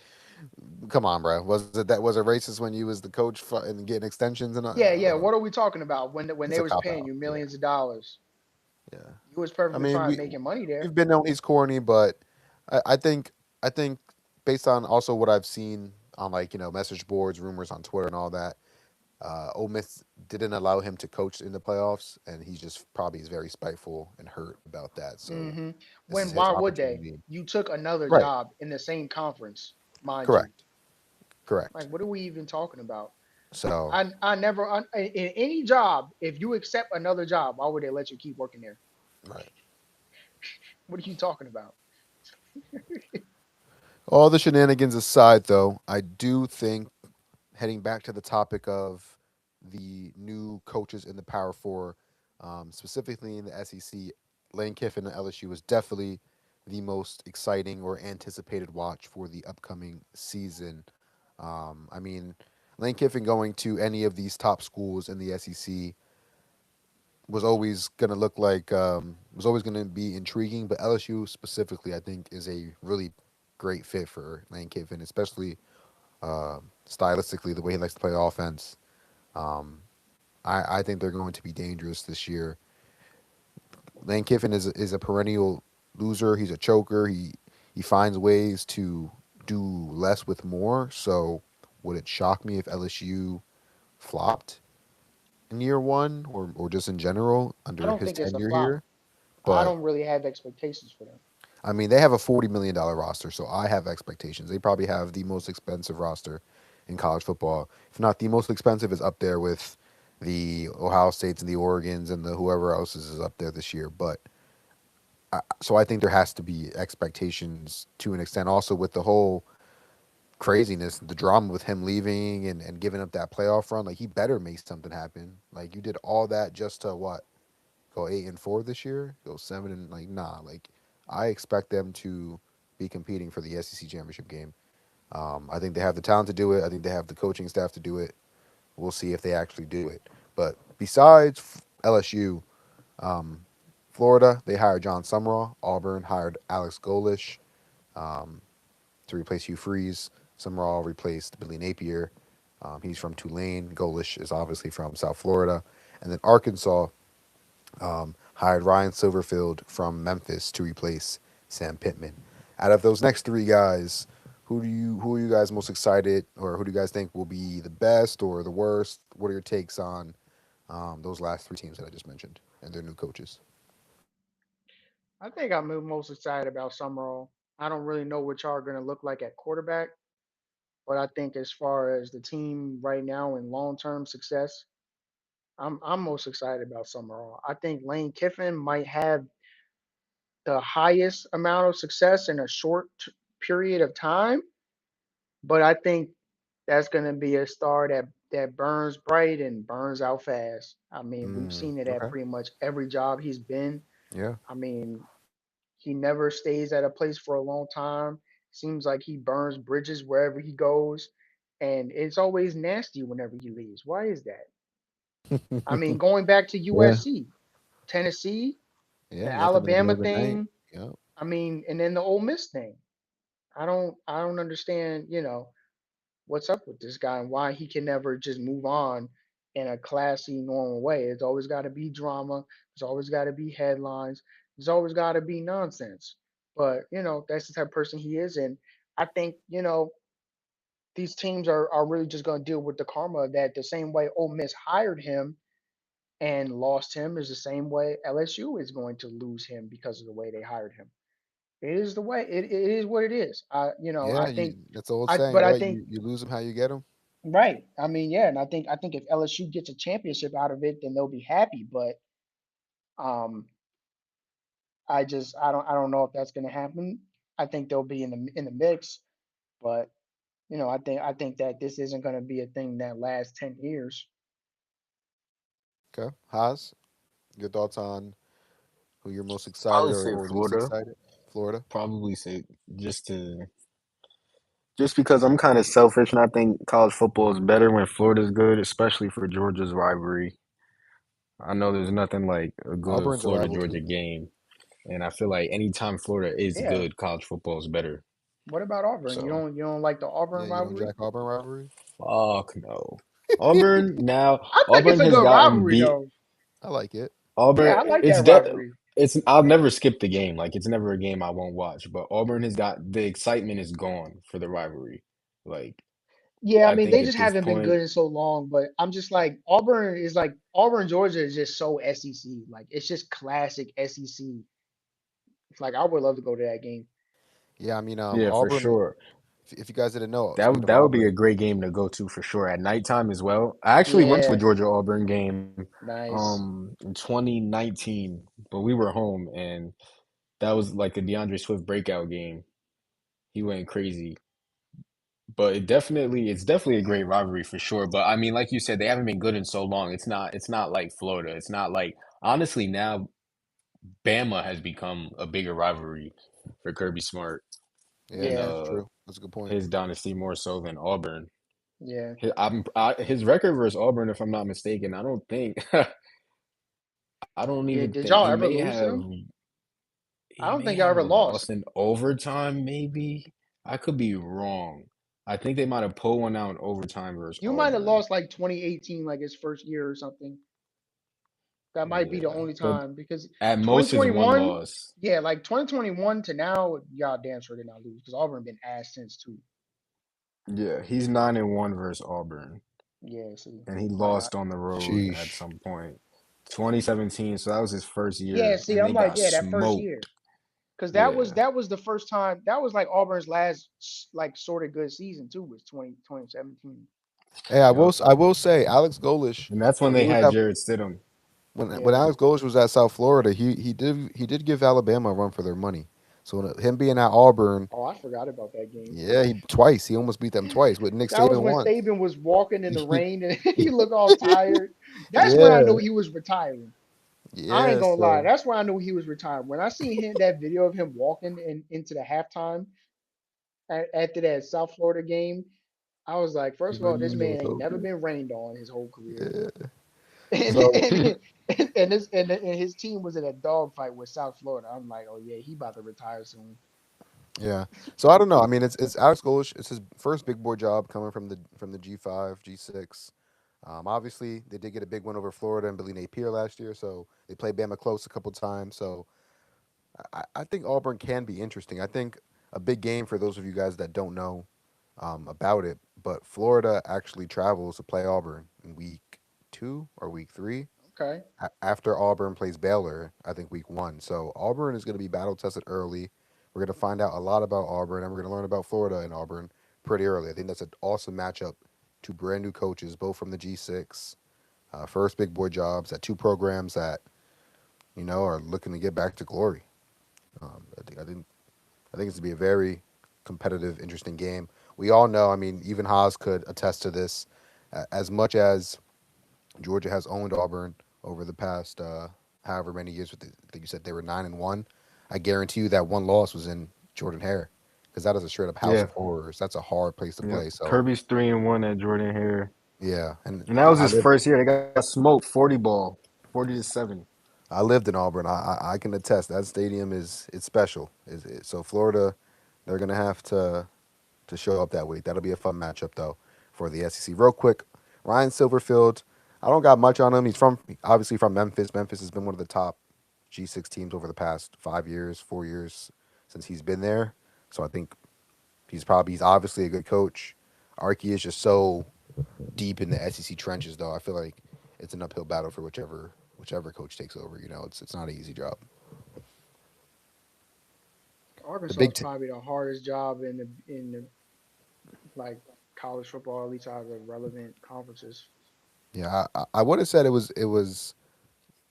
come on, bro. Was it racist when you was the coach and getting extensions and Yeah, yeah. What are we talking about when it's they a was cop paying out. you Yeah. millions of dollars? Yeah. was I perfectly mean, fine making money there. we've been known he's corny, but I think based on also what I've seen on like message boards, rumors on Twitter, and all that, Ole Miss didn't allow him to coach in the playoffs, and he just probably is very spiteful and hurt about that. So hmm this is When his why would they? opportunity. You took another Right. job in the same conference, mind you. Correct. Correct. Like, what are we even talking about? So I never in any job. If you accept another job, why would they let you keep working there? right. What are you talking about? All the shenanigans aside, though, I do think heading back to the topic of the new coaches in the Power Four, specifically in the SEC, Lane Kiffin at LSU was definitely the most exciting or anticipated watch for the upcoming season. I mean, Lane Kiffin going to any of these top schools in the SEC was always going to look like was always going to be intriguing, but LSU specifically, I think, is a really great fit for Lane Kiffin, especially stylistically, the way he likes to play offense. Um, I think they're going to be dangerous this year. Lane Kiffin is a perennial loser. He's a choker. He finds ways to do less with more. So would it shock me if LSU flopped in year one or just in general I under don't his think it's a tenure flop. here? I But don't really have expectations for them. I mean, they have a $40 million roster, so I have expectations. They probably have the most expensive roster in college football. If not the most expensive, is up there with the Ohio States and the Oregons and the whoever else is up there this year. But so I think there has to be expectations to an extent. Also, with the whole craziness, the drama with him leaving and giving up that playoff run, like he better make something happen. Like you did all that just to what? Go 8-4 this year? Go 7 and like nah. Like I expect them to be competing for the SEC championship game. I think they have the talent to do it. I think they have the coaching staff to do it. We'll see if they actually do it. But besides LSU, um, Florida, they hired John Summerall. Auburn hired Alex Golish um, to replace Hugh Freeze. Summerall replaced Billy Napier. He's from Tulane. Golish is obviously from South Florida. And then Arkansas hired Ryan Silverfield from Memphis to replace Sam Pittman. Out of those next three guys, who are you guys most excited, or who do you guys think will be the best or the worst? What are your takes on those last three teams that I just mentioned and their new coaches? I think I'm most excited about Summerall. I don't really know what y'all are going to look like at quarterback, but I think as far as the team right now and long term success, I'm most excited about Summerall. I think Lane Kiffin might have the highest amount of success in a period of time, but I think that's going to be a star that burns bright and burns out fast. I mean, we've seen it at Okay. pretty much every job he's been. Yeah. I mean, he never stays at a place for a long time. Seems like he burns bridges wherever he goes, and it's always nasty whenever he leaves. Why is that? I mean, going back to Yeah. USC, Tennessee, the Yeah. Nothing in the middle Alabama of the night. thing. Yeah. I mean, and then the Ole Miss thing. I don't understand. What's up with this guy and why he can never just move on in a classy, normal way. It's always got to be drama. There's always got to be headlines. There's always got to be nonsense. But that's the type of person he is, and I think these teams are really just going to deal with the karma of that the same way Ole Miss hired him and lost him is the same way LSU is going to lose him because of the way they hired him. It is the way it is what it is. I Yeah. think That's the old I saying, but I right? think You lose them how you get them. right. I mean, yeah, and I think if LSU gets a championship out of it, then they'll be happy. But um, I don't know if that's going to happen. I think they'll be in the mix, but I think that this isn't going to be a thing that lasts 10 years. Okay. Haas, your thoughts on who you're most excited Probably or, say or least Florida. excited? Florida. Probably say just to just because I'm kind of selfish and I think college football is better when Florida's good, especially for Georgia's rivalry. I know there's nothing like a good Auburn's a Florida rival Georgia too. game, and I feel like anytime Florida is Yeah. good, college football is better. What about Auburn? You So, don't you don't like the Yeah, Auburn you don't rivalry? jack Auburn rivalry. fuck no. Auburn now, I think it's Auburn a has good gotten rivalry beat. though. I like it. Yeah, Auburn, I like it's that de rivalry. I'll never skip the game. Like it's never a game I won't watch. But Auburn has got the excitement is gone for the rivalry. Like Yeah, I I mean they think just at this haven't been point, good in so long, but I'm just like Auburn, Georgia is just so SEC. Like it's just classic SEC. It's like I would love to go to that game. Yeah, I mean, yeah, for Auburn. sure. If you guys didn't know, That speaking would of that would be a Auburn, great game to go to for sure at nighttime as well. I actually went to a Yeah, Georgia Auburn game nice. in 2019, but we were home and that was like a DeAndre Swift breakout game. He went crazy. But it's definitely a great rivalry for sure. But I mean, like you said, they haven't been good in so long. It's not like Florida. It's not like honestly now Bama has become a bigger rivalry for Kirby Smart yeah, and Yeah, that's true. That's a good point. his dynasty more so than Auburn. yeah, His record versus Auburn, if I'm not mistaken, I don't think I don't yeah. even Did think y'all ever lose to them? I he don't may think y'all have ever lost. lost in overtime, maybe. I could be wrong. I think they might have pulled one out in overtime versus You might have Auburn. lost like 2018, like his first year or something. That might be the Yeah, only but time because at most is one 2021, loss. yeah, like 2021 to now, y'all damn sure did not lose because Auburn been ass since too. Yeah, he's 9-1 versus Auburn, Yeah, see, and he might not. lost on the road at Sheesh. some point. 2017, so that was his first Yeah, year, see, and I'm they like, got yeah, that first year. smoked. Because Yeah, that was the first time that was like Auburn's last like sort of good season too was 2017. Hey, yep. I will say, Alex Golish, And that's when when he they was had at Jared Stidham. when Yeah. Alex Golish was at South Florida, he did give Alabama a run for their money. So him being at Auburn, Oh, I forgot about that game. yeah, he almost beat them twice with Nick That was Saban when once. Saban was walking in the rain and he looked all tired. That's when I knew Yeah, he was retiring. I ain't yeah. gonna lie. So That's when I knew he was retiring. When I seen him that video of him walking into the halftime after that South Florida game, I was like, you first of know all, you this know man it's ain't never over. been rained on his whole career. Yeah. and So and his team was in a dogfight with South Florida. I'm like, oh yeah, he about to retire soon. yeah. So I don't know. I mean, it's Alex Golish. It's his first big boy job coming from the G5, G6. Obviously, they did get a big win over Florida and Billy Napier last year, so they played Bama close a couple times. So I think Auburn can be interesting. I think a big game for those of you guys that don't know about it, but Florida actually travels to play Auburn in week 2 or week 3 Okay. after Auburn plays Baylor. I think week 1. So Auburn is going to be battle tested early. We're going to find out a lot about Auburn, and we're going to learn about Florida and Auburn pretty early. I think that's an awesome matchup. Two brand new coaches, both from the G6, first big boy jobs at two programs that are looking to get back to glory. I think it's to be a very competitive, interesting game. We all know. I mean, even Haas could attest to this. As much as Georgia has owned Auburn over the past however many years, I think you said they were 9-1. I guarantee you that one loss was in Jordan Hare, because that is a straight up house Yeah, of horrors. That's a hard place to yep. play. So Kirby's 3-1 at Jordan Hare, yeah, and and that was his first year. They got smoked 40 ball, 40-7. I lived in Auburn. I can attest that stadium it's special. So Florida, they're gonna have to show up that week. That'll be a fun matchup though for the SEC. Real quick, Ryan Silverfield. I don't got much on him. He's obviously from Memphis. Memphis has been one of the top G6 teams over the past 5 years, 4 years since he's been there. So I think he's obviously a good coach. Archie is just so deep in the SEC trenches though. I feel like it's an uphill battle for whichever coach takes over. It's not an easy job. The Arkansas is Big Ten. probably the hardest job in the like college football, at least out of the relevant conferences. Yeah, I would have said it was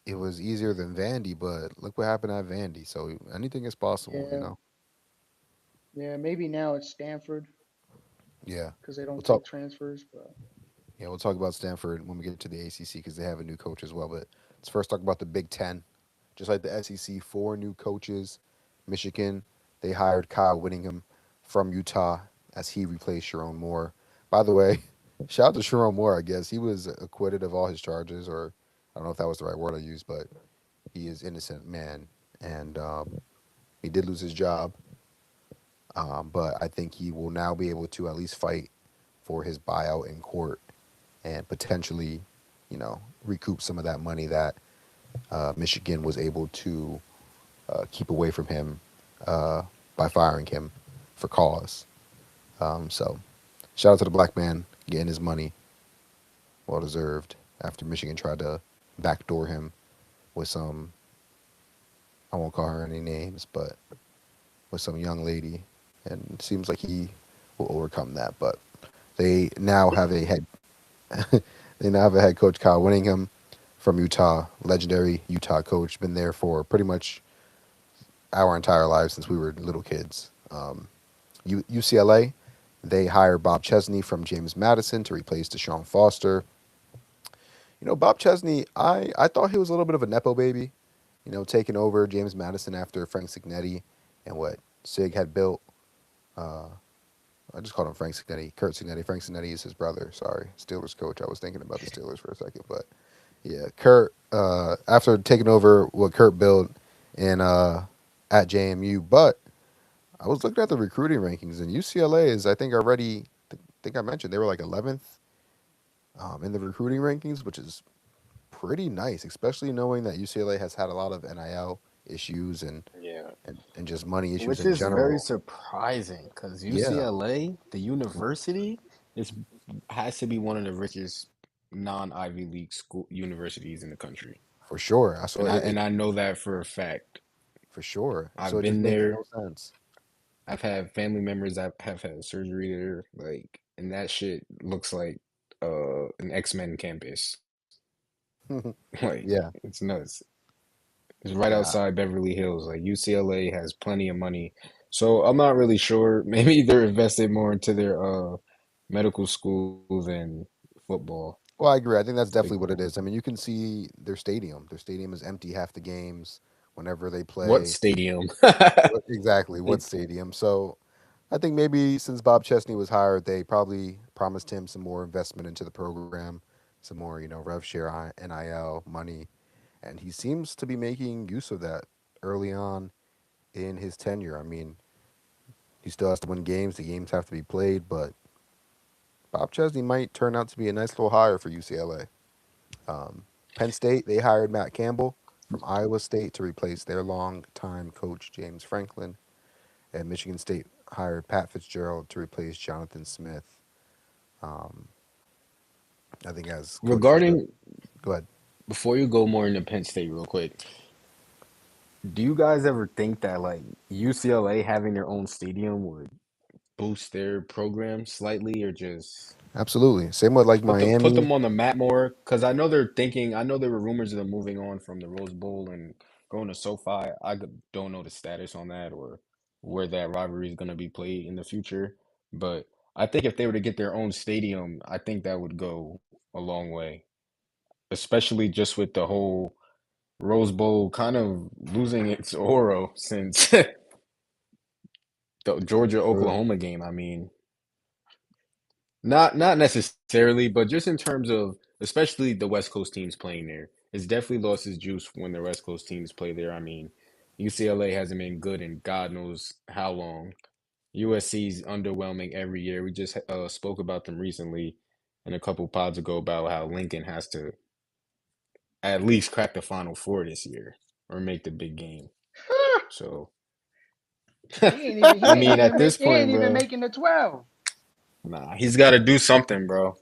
easier than Vandy, but look what happened at Vandy. So anything is possible. Yeah, yeah. Maybe now it's Stanford Yeah, because they we'll don't talk. take transfers. But Yeah, we'll talk about Stanford when we get to the ACC because they have a new coach as well. But let's first talk about the Big Ten. Just like the SEC, four new coaches. Michigan, they hired Kyle Whittingham from Utah as he replaced Sharon Moore. By the way, shout out to Sharon Moore. I guess he was acquitted of all his charges, or I don't know if that was the right word I used, but he is innocent man, and he did lose his job. But I think he will now be able to at least fight for his buyout in court and potentially, recoup some of that money that Michigan was able to keep away from him by firing him for cause. So shout out to the black man getting his money, well deserved, after Michigan tried to backdoor him with some, I won't call her any names, but with some young lady, and it seems like he will overcome that. But they now have a head they now have a head coach, Kyle Whittingham, from Utah, legendary Utah coach, been there for pretty much our entire lives since we were little kids. UCLA, they hired Bob Chesney from James Madison to replace Deshaun Foster. Bob Chesney, I thought he was a little bit of a nepo baby, taking over James Madison after Frank Signetti and what Sig had built. Uh, I just called him Frank Signetti, Kurt Signetti. Frank Signetti is his brother. Sorry, Steelers coach. I was thinking about the Steelers for a second, but yeah, Kurt. After taking over what Kurt built in at JMU, but I was looking at the recruiting rankings, and UCLA is, I think, already. I think I mentioned they were like 11th in the recruiting rankings, which is pretty nice, especially knowing that UCLA has had a lot of NIL issues Yeah. and just money issues Which in is very general. surprising because Yeah, UCLA, the university, is has to be one of the richest non-Ivy League school universities in the country. for sure. I saw And I it and I know that for a fact. for sure. So I've it just been makes there. no sense. I've had family members that have had surgery there, like, and that shit looks like an X-Men campus. Like, Yeah, it's nuts. It's right yeah. outside Beverly Hills. Like UCLA has plenty of money. So I'm not really sure. Maybe they're invested more into their medical school than football. Well, I agree. I think that's Like, definitely what it is. I mean, you can see their stadium. Their stadium is empty half the games whenever they what play. stadium? Exactly, what stadium? So I think maybe since Bob Chesney was hired, they probably promised him some more investment into the program, some more, rev share, NIL money, and he seems to be making use of that early on in his tenure. I mean, he still has to win games. The games have to be played, but Bob Chesney might turn out to be a nice little hire for UCLA. Penn State, they hired Matt Campbell from Iowa State to replace their longtime coach, James Franklin. And Michigan State hired Pat Fitzgerald to replace Jonathan Smith. Um, I think as coach for the. Regarding, Go ahead. before you go more into Penn State real quick, do you guys ever think that like UCLA having their own stadium would boost their program slightly or just Absolutely. Same with like put Miami. them on the map more? Because I know they're thinking. I know there were rumors of them moving on from the Rose Bowl and going to SoFi. Don't know the status on that or where that rivalry is going to be played in the future. But I think if they were to get their own stadium, I think that would go a long way, especially just with the whole Rose Bowl kind of losing its aura since the Georgia Sure. Oklahoma game. I mean, not necessarily, but just in terms of especially the West Coast teams playing there. It's definitely lost its juice when the West Coast teams play there. I mean, UCLA hasn't been good in God knows how long. USC's underwhelming every year. We just spoke about them recently and a couple pods ago about how Lincoln has to at least crack the Final Four this year or make the big game. So, He ain't even he I ain't mean, even at make this he ain't point, even bro, making the 12, nah, he's got to do something, bro.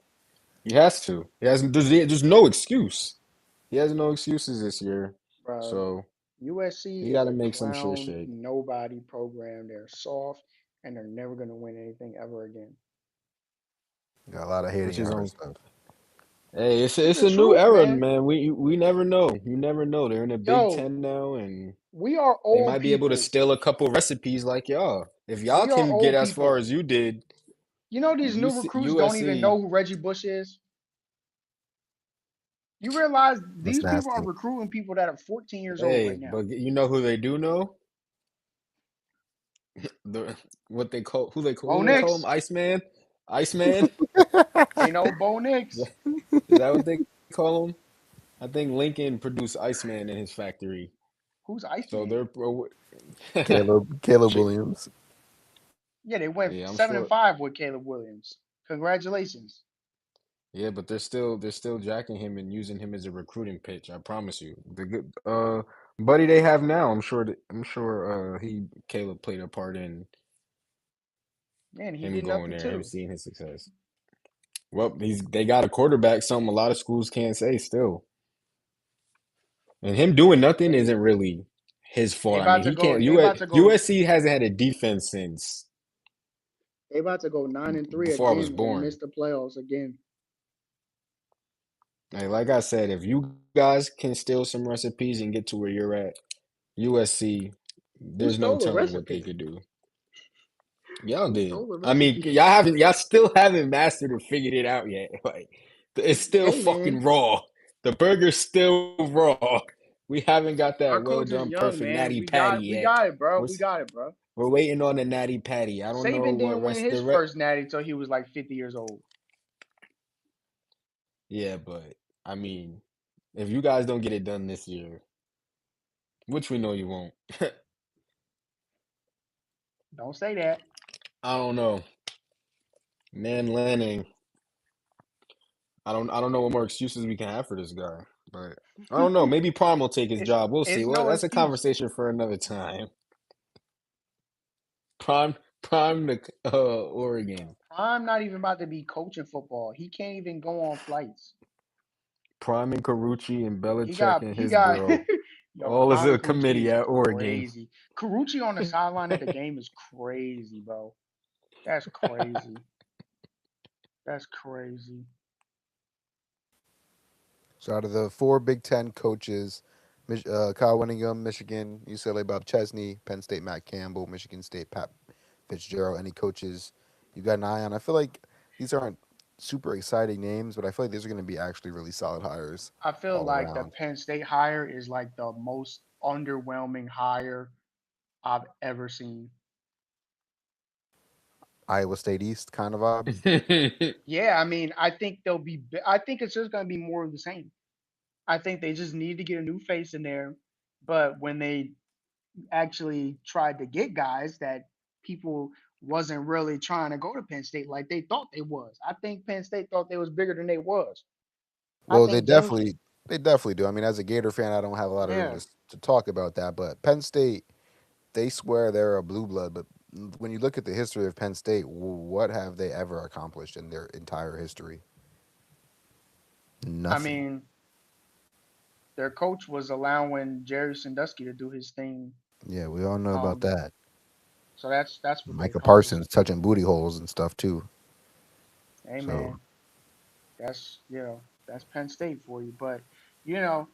He has to. He has. There's no excuse. He has no excuses this year. bro. So USC he is got to a make some shit clown shake. nobody program. They're soft and they're never gonna win anything ever again. Got a lot of Which hating is on on. stuff. Hey, It's it's the a new truth, era, man. man. We never know. You never know. They're in the Big Yo, Ten now, and we are they old might be able to people. steal a couple recipes like y'all. If y'all We are can get old as far people. as you did, You know these new recruits don't even USC. know who Reggie Bush is. You realize That's these people are nasty. recruiting people that are 14 years old right Hey, now. but you know who they do know? The what they call Bo who they call him? Nix, Iceman. Iceman. ain't no Bo Nix. Is that what they call him? I think Lincoln produced Iceman in his factory. Who's So Iceman? they're pro. Caleb Williams. Yeah, they went Yeah, I'm seven and sure. five with Caleb Williams. Congratulations. Yeah, but they're still jacking him and using him as a recruiting pitch. I promise you. The good buddy they have now. I'm sure Caleb played a part in Man, he him did going nothing there, him too. seeing his success. Well, they got a quarterback, something a lot of schools can't say still. And him doing nothing Hey, isn't really his they fault. I about mean, to he go. can't. They about to go. USC hasn't had a defense since They about to go 9-3 before I was again and miss born. the playoffs again. Like I said, if you guys can steal some recipes and get to where you're at, USC, Who there's no stole the telling what they recipe? could do. Y'all Who did. stole the I mean, recipe? y'all still haven't mastered or figured it out yet. Like, it's still Hey fucking man, raw. The burger's still raw. We haven't got our that well coach is done, young, perfect man. natty patty We yet. got it, bro. We're We s- got it, bro. we're waiting on the natty patty. I don't know Saban what didn't win rest his the rest. first natty till he was like 50 years old. Yeah, but I mean, if you guys don't get it done this year, which we know you won't, Don't say that. I don't know. Man Lanning, I don't know what more excuses we can have for this guy. But I don't know. Maybe Prime will take his It, job. We'll see. it's Well, no that's a excuse. conversation for another time. Prime the Oregon. I'm not even about to be coaching football. He can't even go on flights. Prime and Carucci and Belichick and He his got girl. yo, All as Prime a and Carucci committee is at Oregon. crazy. Carucci on the sideline at the game is crazy, bro. That's crazy. That's crazy. So out of the four Big Ten coaches, Kyle Whittingham, Michigan, UCLA Bob Chesney, Penn State Matt Campbell, Michigan State Pat Fitzgerald, any coaches you got an eye on? I feel like these aren't super exciting names, but I feel like these are going to be actually really solid hires I feel all like the around. Penn State hire is like the most underwhelming hire I've ever seen. Iowa State East kind of vibe. Yeah, I mean, I think they'll be. I think it's just going to be more of the same. I think they just need to get a new face in there. But when they actually tried to get guys that people wasn't really trying to go to Penn State like they thought they was. I think Penn State thought they was bigger than they was. I Well, think James, they definitely do. I mean, as a Gator fan, I don't have a lot of room yeah. to talk about that, but Penn State, they swear they're a blue blood, but when you look at the history of Penn State, what have they ever accomplished in their entire history? I Nothing. mean, their coach was allowing Jerry Sandusky to do his thing. Yeah, we all know about Um, that. so that's what they Micah accomplished. Parsons touching booty holes and stuff too. Hey So man, that's that's Penn State for you. But you know,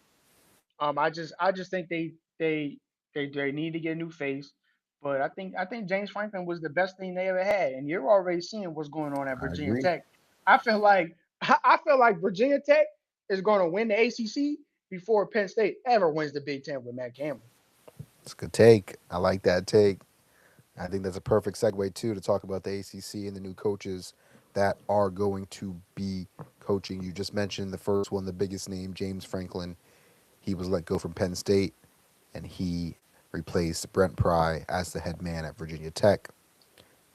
I just think they need to get a new face. But I think James Franklin was the best thing they ever had, and you're already seeing what's going on at I Virginia agree. Tech. I feel like I feel like Virginia Tech is going to win the ACC before Penn State ever wins the Big Ten with Matt Campbell. It's a good take. I like that take. I think that's a perfect segue too to talk about the ACC and the new coaches that are going to be coaching. You just mentioned the first one, the biggest name, James Franklin. He was let go from Penn State, and he replaced Brent Pry as the head man at Virginia Tech.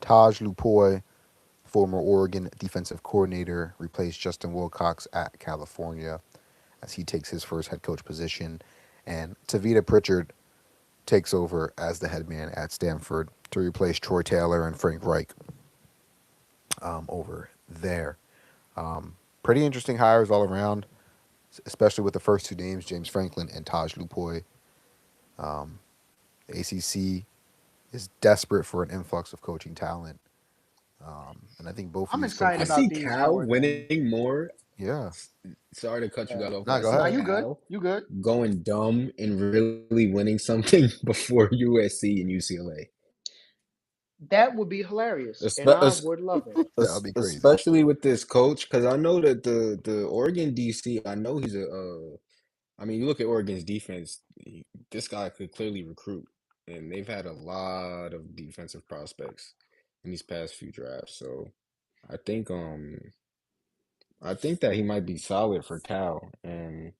Taj Lupoy, former Oregon defensive coordinator, replaced Justin Wilcox at California as he takes his first head coach position. And Tavita Pritchard takes over as the head man at Stanford to replace Troy Taylor and Frank Reich over there. Pretty interesting hires all around, especially with the first two names, James Franklin and Taj Lupoy. The ACC is desperate for an influx of coaching talent. And I think both of I'm these excited I coaches, about see these Cal more than winning more. yeah. Sorry to cut you guys off, but No, I go see Are ahead. you good? Cal You good? going dumb and really winning something before USC and UCLA. That would be hilarious, and Espe- I es- would love it. That would be crazy. Especially with this coach, because I know that the Oregon DC, I know he's I mean, you look at Oregon's defense, this guy could clearly recruit, and they've had a lot of defensive prospects in these past few drafts. So I think I think that he might be solid for Cal, and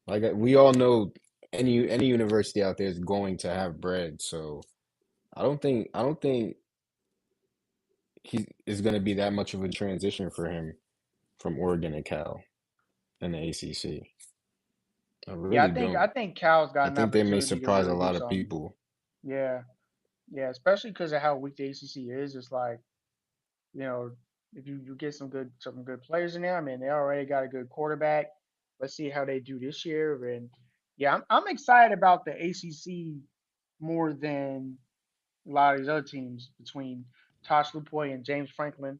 like we all know, any university out there is going to have bread. So I don't think he is going to be that much of a transition for him from Oregon and Cal and the ACC. I Yeah, really I don't. think Cal's got I an think they may opportunity to surprise a really do lot of something. people. Yeah, yeah, especially because of how weak the ACC is. It's like, you know, if you get some good players in there, I mean, they already got a good quarterback. Let's see how they do this year. And yeah, I'm excited about the ACC more than a lot of these other teams between Tosh Lupoy and James Franklin.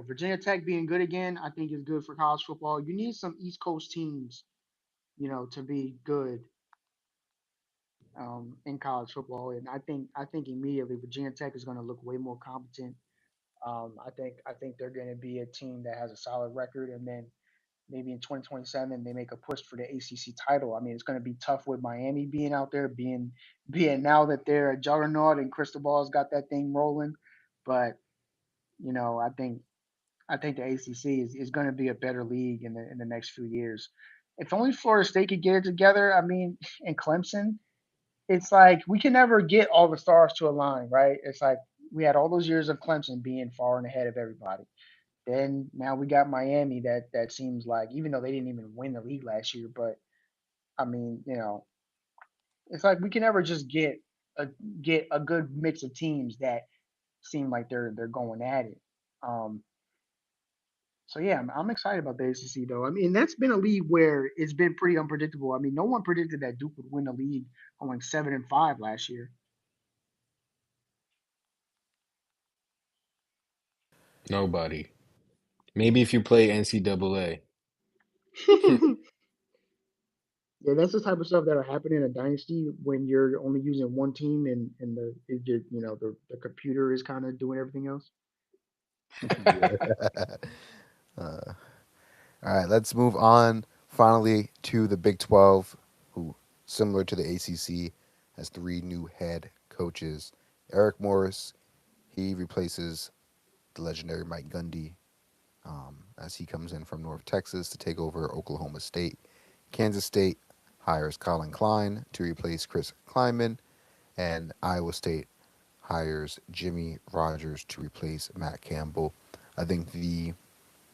Virginia Tech being good again, I think is good for college football. You need some East Coast teams, to be good in college football, and I think immediately Virginia Tech is going to look way more competent. I think they're going to be a team that has a solid record, and then maybe in 2027 they make a push for the ACC title. I mean, it's going to be tough with Miami being out there, being now that they're a juggernaut and Cristobal's got that thing rolling, but I think the ACC is going to be a better league in the next few years. If only Florida State could get it together. I mean, and Clemson, it's like we can never get all the stars to align, right? It's like we had all those years of Clemson being far and ahead of everybody. Then now we got Miami that seems like even though they didn't even win the league last year, but I mean, it's like we can never just a get a good mix of teams that seem like they're going at it. Um, so yeah, I'm excited about the ACC though. I mean, that's been a league where it's been pretty unpredictable. I mean, no one predicted that Duke would win the league going 7-5 last year. Nobody. Maybe if you play NCAA. Yeah, that's the type of stuff that'll happen in a dynasty when you're only using one team and the computer is kind of doing everything else. Yeah. Uh, all right, let's move on finally to the Big 12, who, similar to the ACC, has three new head coaches. Eric Morris, he replaces the legendary Mike Gundy as he comes in from North Texas to take over Oklahoma State. Kansas State hires Colin Klein to replace Chris Kleinman, and Iowa State hires Jimmy Rogers to replace Matt Campbell. I think the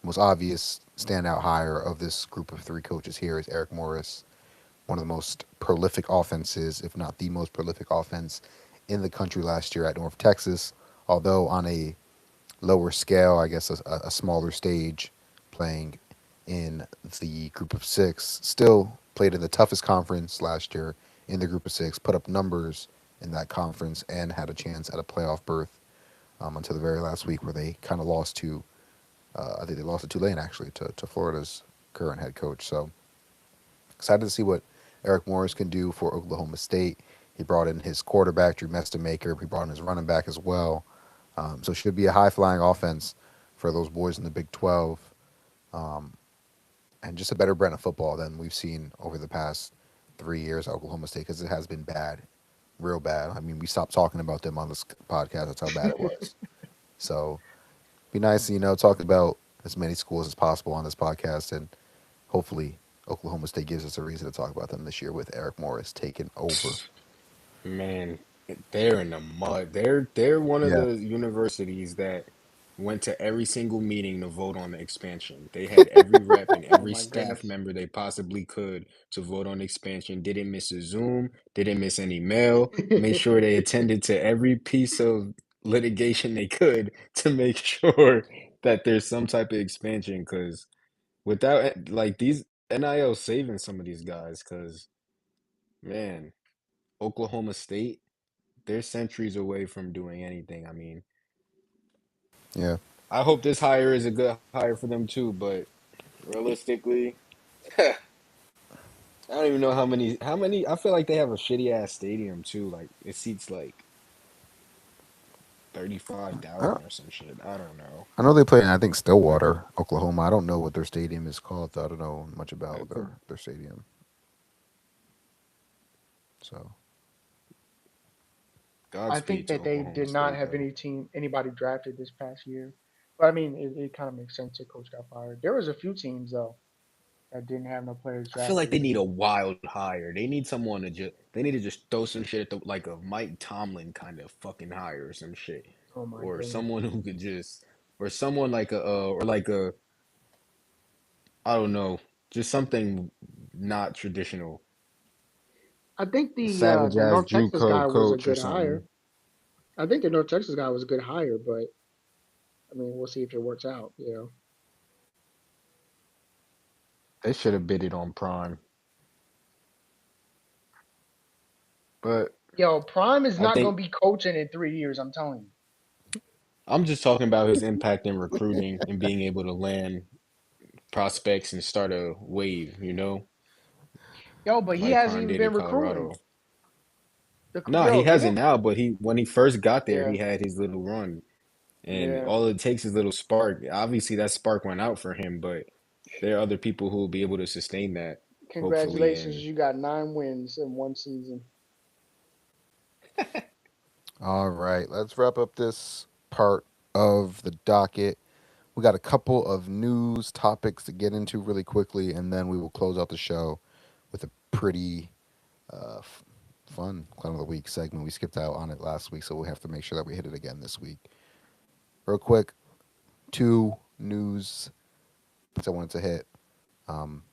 most obvious standout hire of this group of three coaches here is Eric Morris, one of the most prolific offenses, if not the most prolific offense in the country last year at North Texas, although on a lower scale, I guess a smaller stage, playing in the group of six. Still played in the toughest conference last year in the group of six, put up numbers in that conference, and had a chance at a playoff berth until the very last week where they kind of lost to, I think they lost to Tulane actually, to Florida's current head coach. So excited to see what Eric Morris can do for Oklahoma State. He brought in his quarterback, Drew Mestamaker. He brought in his running back as well. So it should be a high flying offense for those boys in the Big 12, um, and just a better brand of football than we've seen over the past 3 years at Oklahoma State because it has been bad, real bad. I mean, we stopped talking about them on this podcast. That's how bad it was. So be nice to talk about as many schools as possible on this podcast, and hopefully Oklahoma State gives us a reason to talk about them this year with Eric Morris taking over. Man, they're in the mud. They're one of Yeah. the universities that went to every single meeting to vote on the expansion. They had every rep and Oh every my staff goodness. member they possibly could to vote on the expansion. Didn't miss a Zoom, didn't miss any mail, made sure they attended to every piece of litigation they could to make sure that there's some type of expansion. Because without like these NIL saving some of these guys, because man, Oklahoma State, they're centuries away from doing anything. I mean, Yeah. I hope this hire is a good hire for them too, but realistically, I don't even know how many I feel like they have a shitty ass stadium too. Like it seats like I 35,000 don't, or some shit. I don't know. I know they play in, I think, Stillwater, Oklahoma. I don't know what their stadium is called, though. I don't know much about For their stadium. So, I think Godspeed to that they Oklahoma did not State have though. anybody drafted this past year. But I mean, it kind of makes sense that coach got fired. There was a few teams though that didn't have no players I feel drafted like they this need a year. wild hire. They need someone to just they need to just throw some shit at the like a Mike Tomlin kind of fucking hire or some shit. Oh my Or goodness. someone who could just or someone like a or like a I don't know, just something not traditional. I think A savage the ass North Texas guy JUCO was a coach or good hire. something. I think the North Texas guy was a good hire, but I mean, we'll see if it works out. You know, They should have bid it on Prime. But yo, Prime is I not think gonna be coaching in 3 years. I'm telling you. I'm just talking about his impact in recruiting and being able to land prospects and start a wave, Yo, but he like hasn't Prime even did in been recruiting. Colorado. The No, he yo, give hasn't him. now, but he when he first got there, Yeah, he had his little run. And yeah. all it takes is a little spark. Obviously, that spark went out for him, but there are other people who will be able to sustain that, hopefully. Congratulations, And you got 9 wins in one season. All right, let's wrap up this part of the docket. We got a couple of news topics to get into really quickly, and then we will close out the show with a pretty fun Clown of the Week segment. We skipped out on it last week, so we have to make sure that we hit it again this week. Real quick, two news I wanted to hit. Um,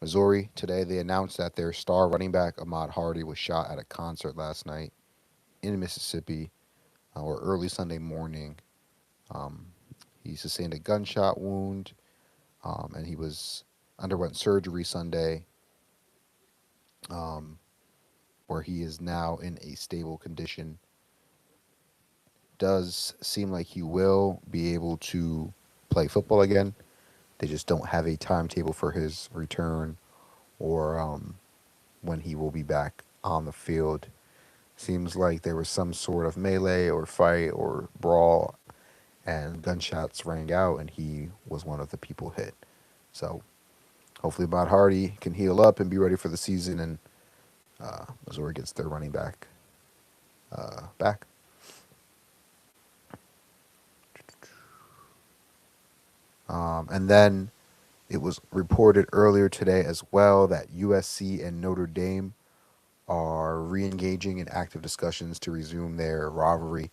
Missouri today, they announced that their star running back Ahmad Hardy was shot at a concert last night in Mississippi, or early Sunday morning. Um, he sustained a gunshot wound, and he was underwent surgery Sunday, um, where he is now in a stable condition. Does seem like he will be able to play football again. They just don't have a timetable for his return or when he will be back on the field. Seems like there was some sort of melee or fight or brawl, and gunshots rang out, and he was one of the people hit. So hopefully, Matt Hardy can heal up and be ready for the season, and Missouri gets their running back back. And then it was reported earlier today as well that USC and Notre Dame are re-engaging in active discussions to resume their rivalry.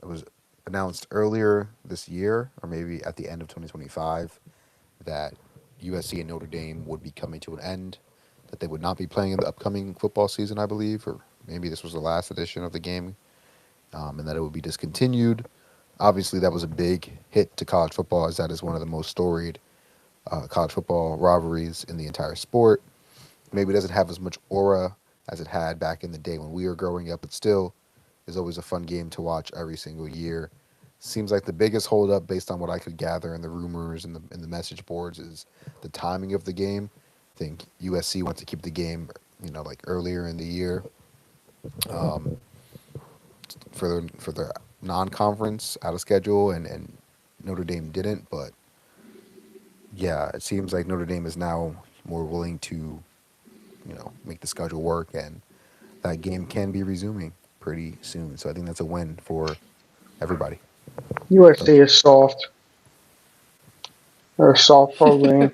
It was announced earlier this year, or maybe at the end of 2025, that USC and Notre Dame would be coming to an end, that they would not be playing in the upcoming football season, I believe, or maybe this was the last edition of the game, and that it would be discontinued. Obviously, that was a big hit to college football, as that is one of the most storied college football rivalries in the entire sport. Maybe it doesn't have as much aura as it had back in the day when we were growing up, but still is always a fun game to watch every single year. Seems like the biggest holdup, based on what I could gather in the rumors and the message boards, is the timing of the game. I think USC wants to keep the game, like earlier in the year, um, for the non-conference out of schedule, and Notre Dame didn't. But yeah, it seems like Notre Dame is now more willing to, make the schedule work, and that game can be resuming pretty soon. So I think that's a win for everybody. So USC is soft. They're a soft program.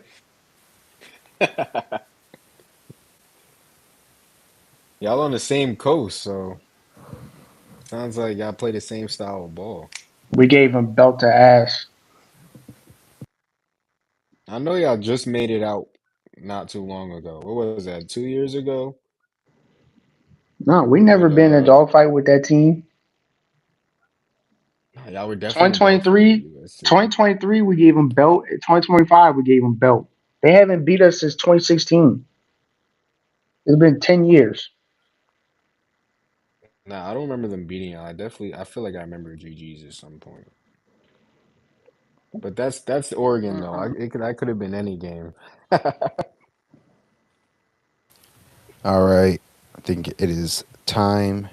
y'all on the same coast, so sounds like y'all play the same style of ball. We gave them belt to ass. I know y'all just made it out not too long ago. What was that, 2 years ago? No, we never With been in a dogfight with that team. y'all were definitely a dogfight with 2023, USC. 2023, we gave them belt. 2025, we gave them belt. They haven't beat us since 2016. It's been 10 years. Nah, I don't remember them beating y'all. I feel like I remember GG's at some point. But that's Oregon though. Uh-uh. That could have been any game. all right, I think it is time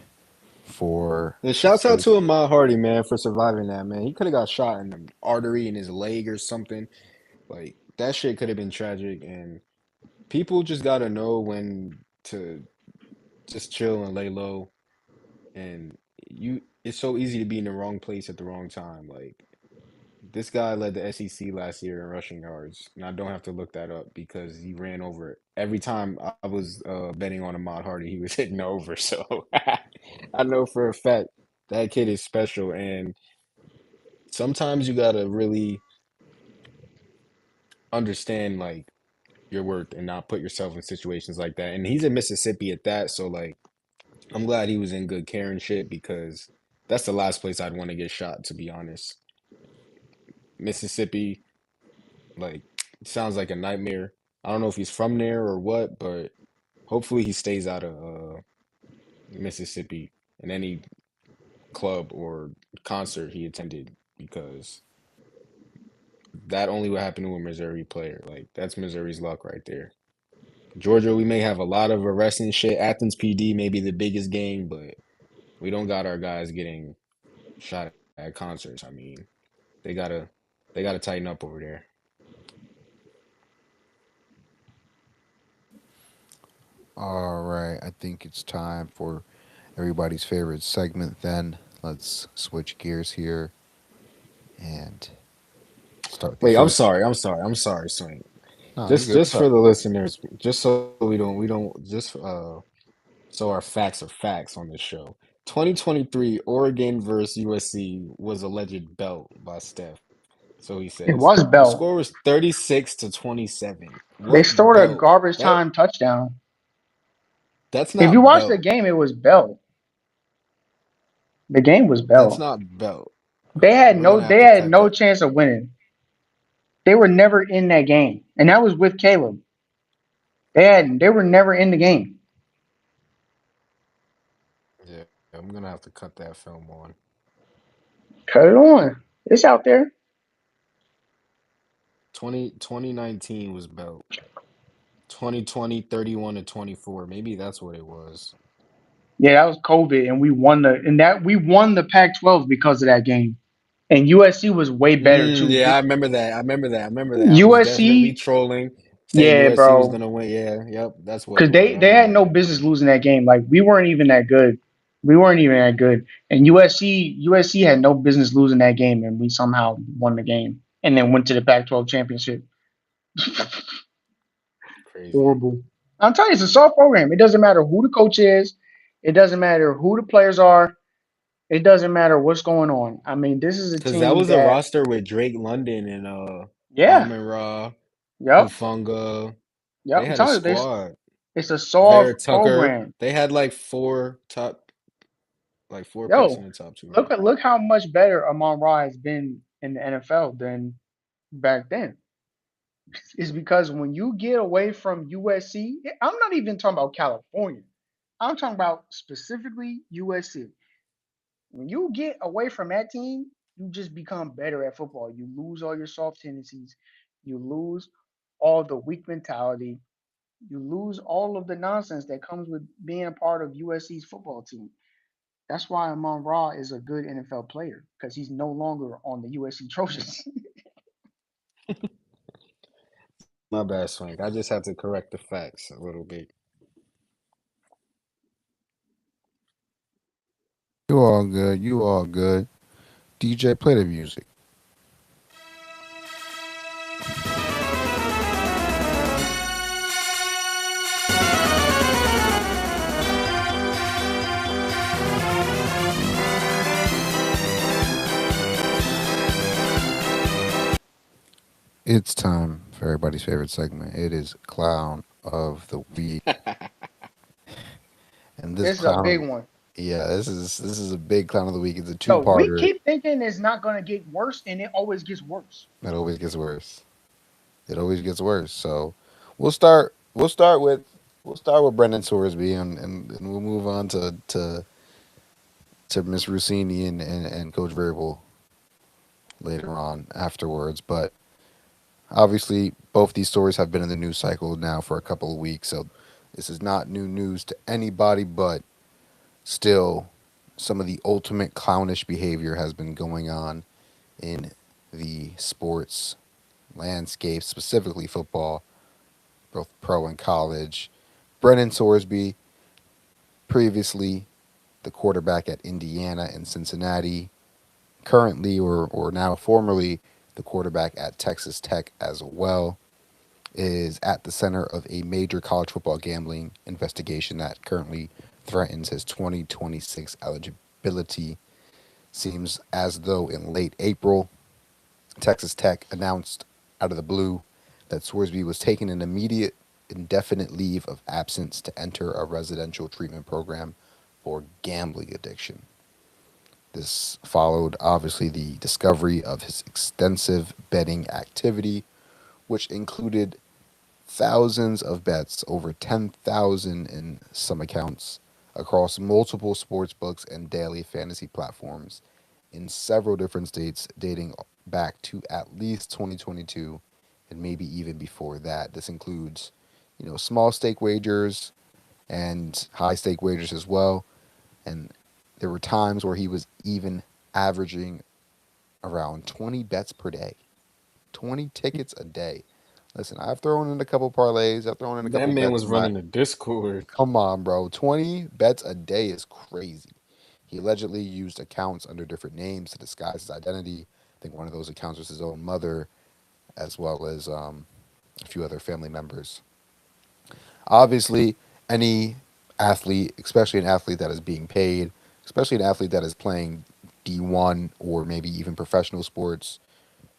for And the shouts out safe. to Ahmad Hardy, man, for surviving that, man. He could have got shot in the artery in his leg or something. Like that shit could have been tragic, and people just gotta know when to just chill and lay low. And it's so easy to be in the wrong place at the wrong time. Like this guy led the SEC last year in rushing yards, and I don't have to look that up because he ran over it. Every time I was betting on Ahmad Hardy, he was hitting over. So I know for a fact that kid is special, and sometimes you gotta really understand like your worth and not put yourself in situations like that. And he's in Mississippi at that, so like I'm glad he was in good care and shit because that's the last place I'd want to get shot, to be honest. Mississippi, like, sounds like a nightmare. I don't know if he's from there or what, but hopefully he stays out of Mississippi in any club or concert he attended because that only would happen to a Missouri player. Like, that's Missouri's luck right there. Georgia, we may have a lot of arrests and shit. Athens PD may be the biggest game, but we don't got our guys getting shot at concerts. I mean, they gotta they gotta tighten up over there. All right, I think it's time for everybody's favorite segment. Then let's switch gears here and start the Wait, I'm first. sorry, I'm sorry, Swing. No, you're Just good. What's just for up? the listeners, just so we don't just so our facts are facts on this show. 2023 Oregon versus USC was alleged belt by Steph. So he It says was the Bell. score was 36-27. They What scored a belt? garbage That time touchdown. that's If you not watch the belt. game, it was Bell. The game was That's Bell. not belt. They had We're no gonna have they to had cut no that. chance of winning. They were never in that game. And that was with Caleb. They were never in the game. Yeah, I'm gonna have to cut that film on. Cut it on. It's out there. 2019 was belt. 2020 31-24. Maybe that's what it was. Yeah, that was COVID and we won the Pac-12 because of that game. And USC was way better too. Yeah, I remember that. I remember that. I was definitely USC, trolling, saying yeah, USC was bro. gonna win. Yeah, yep, that's what it Because was. I they had remember no that now. business losing that game. Like we weren't even that good. We weren't even that good. And USC had no business losing that game, and we somehow won the game, and then went to the Pac-12 championship. Crazy. Horrible. I'm telling you, it's a soft program. It doesn't matter who the coach is. It doesn't matter who the players are. It doesn't matter what's going on. I mean, this is a Because that team was a that, roster with Drake London and yeah, Amon Ra, yep, Hufunga. yep. They I'm had a telling you, this squad. it's a Vera soft Tucker. program. They had like four picks in Yo, the top 200. look how much better Amon Ra has been in the NFL than back then. Is because when you get away from USC, I'm not even talking about California. I'm talking about specifically USC. When you get away from that team, you just become better at football. You lose all your soft tendencies. You lose all the weak mentality. You lose all of the nonsense that comes with being a part of USC's football team. That's why Amon Ra is a good NFL player because he's no longer on the USC Trojans. My bad, Swank. I just had to correct the facts a little bit. You all good. You all good. DJ, play the music. It's time for everybody's favorite segment. It is Clown of the Week, and this This is a clown, big one. yeah, this is a big Clown of the Week. It's a No, we two-parter keep thinking it's not going to get worse, and it always gets worse. that always gets worse. It always gets worse. So we'll start. We'll start with Brendan Sorsby, and we'll move on to Miss Rossini and Coach Variable later on afterwards. But obviously, both these stories have been in the news cycle now for a couple of weeks, so this is not new news to anybody. But still, some of the ultimate clownish behavior has been going on in the sports landscape, specifically football, both pro and college. Brennan Sorsby, previously the quarterback at Indiana and Cincinnati, currently or now formerly the quarterback at Texas Tech as well, is at the center of a major college football gambling investigation that currently threatens his 2026 eligibility. Seems as though in late April, Texas Tech announced out of the blue that Sorsby was taking an immediate indefinite leave of absence to enter a residential treatment program for gambling addiction. This followed, obviously, the discovery of his extensive betting activity, which included thousands of bets, over 10,000 in some accounts, across multiple sports books and daily fantasy platforms in several different states, dating back to at least 2022 and maybe even before that. This includes, small stake wagers and high stake wagers as well. And there were times where he was even averaging around 20 bets per day, 20 tickets a day. Listen, I've thrown in a couple parlays, I've thrown in a That couple man bets was in my. running a Discord. Come on, bro. 20 bets a day is crazy. He allegedly used accounts under different names to disguise his identity. I think one of those accounts was his own mother, as well as a few other family members. Obviously, any athlete, especially an athlete that is being paid, especially an athlete that is playing D1 or maybe even professional sports,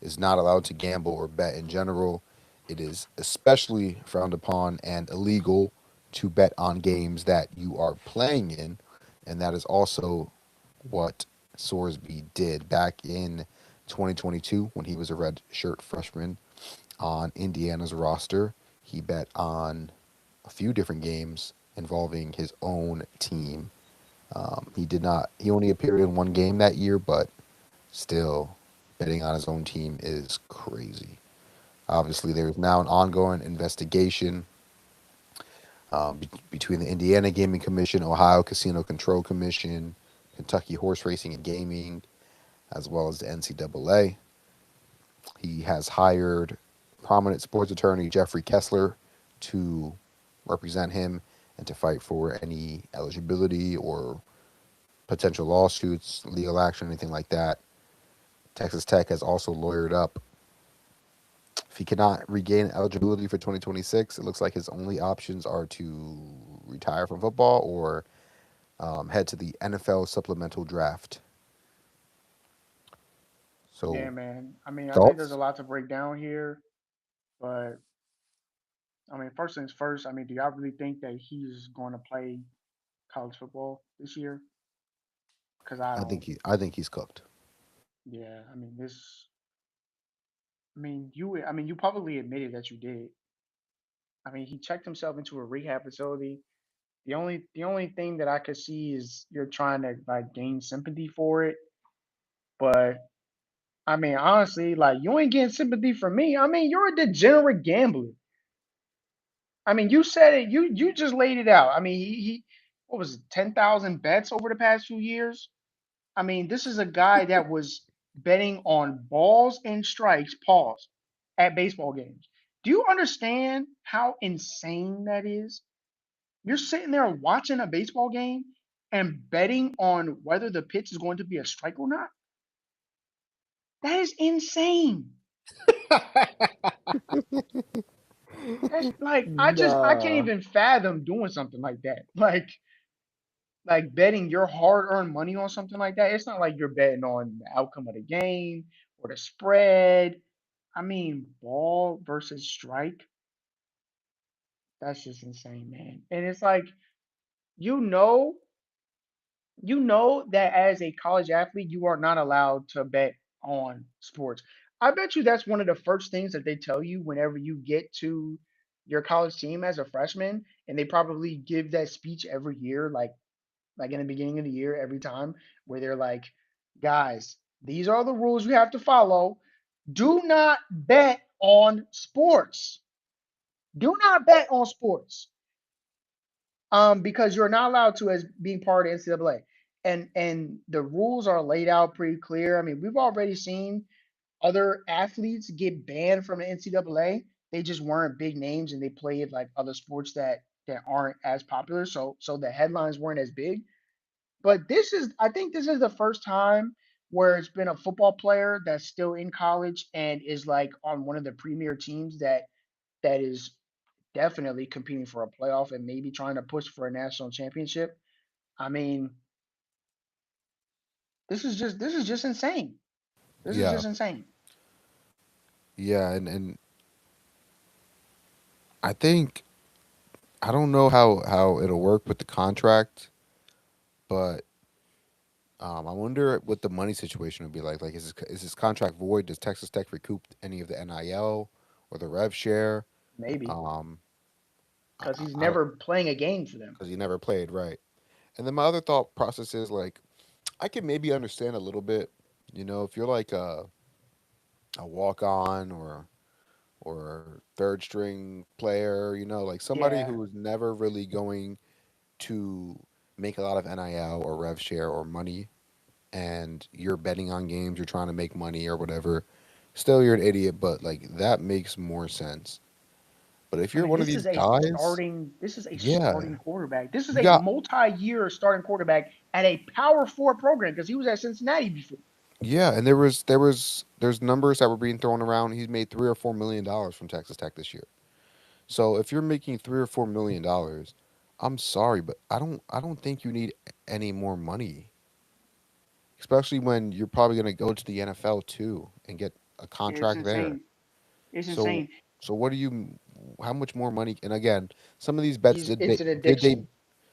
is not allowed to gamble or bet in general. It is especially frowned upon and illegal to bet on games that you are playing in. And that is also what Sorsby did back in 2022 when he was a red shirt freshman on Indiana's roster. He bet on a few different games involving his own team. He did not. He only appeared in one game that year, but still, betting on his own team is crazy. Obviously, there is now an ongoing investigation between the Indiana Gaming Commission, Ohio Casino Control Commission, Kentucky Horse Racing and Gaming, as well as the NCAA. He has hired prominent sports attorney Jeffrey Kessler to represent him and to fight for any eligibility or potential lawsuits, legal action, anything like that. Texas Tech has also lawyered up. If he cannot regain eligibility for 2026, it looks like his only options are to retire from football or head to the NFL supplemental draft. Yeah, So, man. I mean, I think there's a thoughts? lot to break down here, but I mean, first things first. I mean, do y'all really think that he's going to play college football this year? Because I don't. I think he's cooked. Yeah, I mean, this. I mean, you. I mean, you publicly admitted that you did. I mean, he checked himself into a rehab facility. The only thing that I could see is you're trying to like gain sympathy for it, but I mean, honestly, like you ain't getting sympathy from me. I mean, you're a degenerate gambler. I mean, you said it. You just laid it out. I mean, he what was it, 10,000 bets over the past few years? I mean, this is a guy that was betting on balls and strikes, pause, at baseball games. Do you understand how insane that is? You're sitting there watching a baseball game and betting on whether the pitch is going to be a strike or not. That is insane. That's like I can't Nah. even fathom doing something like that. Like betting your hard-earned money on something like that. It's not like you're betting on the outcome of the game or the spread. I mean, ball versus strike. That's just insane, man. And it's like you know, you know that as a college athlete, you are not allowed to bet on sports. I bet you that's one of the first things that they tell you whenever you get to your college team as a freshman, and they probably give that speech every year, like in the beginning of the year, every time, where they're like, guys, these are the rules you have to follow. Do not bet on sports. Do not bet on sports. Because you're not allowed to as being part of NCAA. And the rules are laid out pretty clear. I mean, we've already seen other athletes get banned from the NCAA. They just weren't big names and they played like other sports that aren't as popular. So the headlines weren't as big. But I think this is the first time where it's been a football player that's still in college and is like on one of the premier teams that is definitely competing for a playoff and maybe trying to push for a national championship. I mean, this is just insane. This is Yeah, just insane. yeah, and I think I don't know how it'll work with the contract, but I wonder what the money situation would be like. Like, is his contract void? Does Texas Tech recoup any of the NIL or the rev share? Maybe Um, because he's I don't, never playing a game for them. because he never played, right? And then my other thought process is like, I can maybe understand a little bit, if you're like a walk on or third string player, like somebody Yeah, who's never really going to make a lot of NIL or rev share or money, and you're betting on games, you're trying to make money or whatever. Still, you're an idiot, but like that makes more sense. But if I you're mean, one of these guys, this is a yeah, starting quarterback. This is you a got multi-year starting quarterback at a Power Four program because he was at Cincinnati before. yeah, and there's numbers that were being thrown around. He's made $3 or $4 million from Texas Tech this year. So if you're making $3 or $4 million, I'm sorry, but I don't think you need any more money, especially when you're probably going to go to the NFL too and get a It's contract there. insane. It's So insane. so what do you how much more money? And again, some of these bets It's an did they addiction.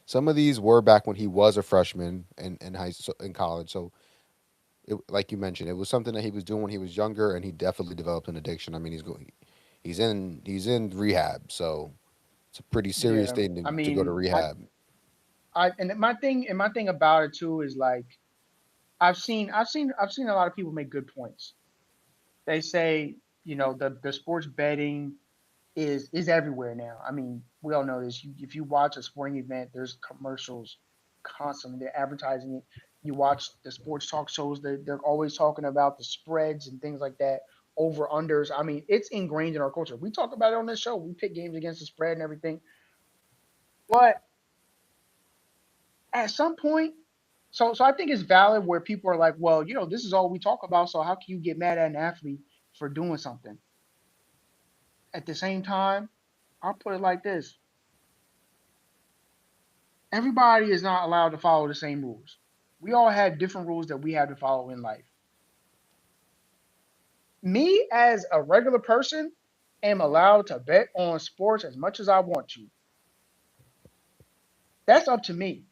some of these were back when he was a freshman in college. So like you mentioned, it was something that he was doing when he was younger, and he definitely developed an addiction. I mean, he's in rehab, so it's a pretty serious Yeah, thing I to go to mean, rehab. I and my thing about it too is like I've seen a lot of people make good points. They say, the sports betting is everywhere now. I mean, we all know this. If you watch a sporting event, there's commercials constantly. They're advertising it. You watch the sports talk shows, they're always talking about the spreads and things like that, over unders. I mean, it's ingrained in our culture. We talk about it on this show. We pick games against the spread and everything. But at some point, so I think it's valid where people are like, well, this is all we talk about. So how can you get mad at an athlete for doing something? At the same time, I'll put it like this: everybody is not allowed to follow the same rules. We all have different rules that we have to follow in life. Me, as a regular person, am allowed to bet on sports as much as I want to. That's up to me.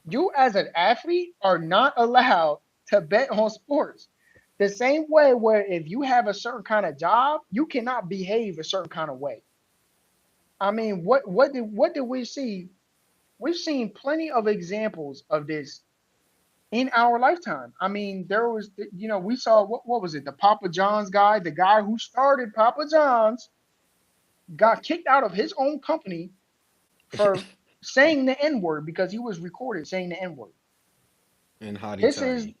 You, as an athlete, are not allowed to bet on sports. The same way where if you have a certain kind of job, you cannot behave a certain kind of way. I mean, what did we see? We've seen plenty of examples of this in our lifetime. I mean, there was, we saw what was it? The Papa John's guy, the guy who started Papa John's, got kicked out of his own company for saying the N word because he was recorded saying the N word. And Hottie This is Toddy.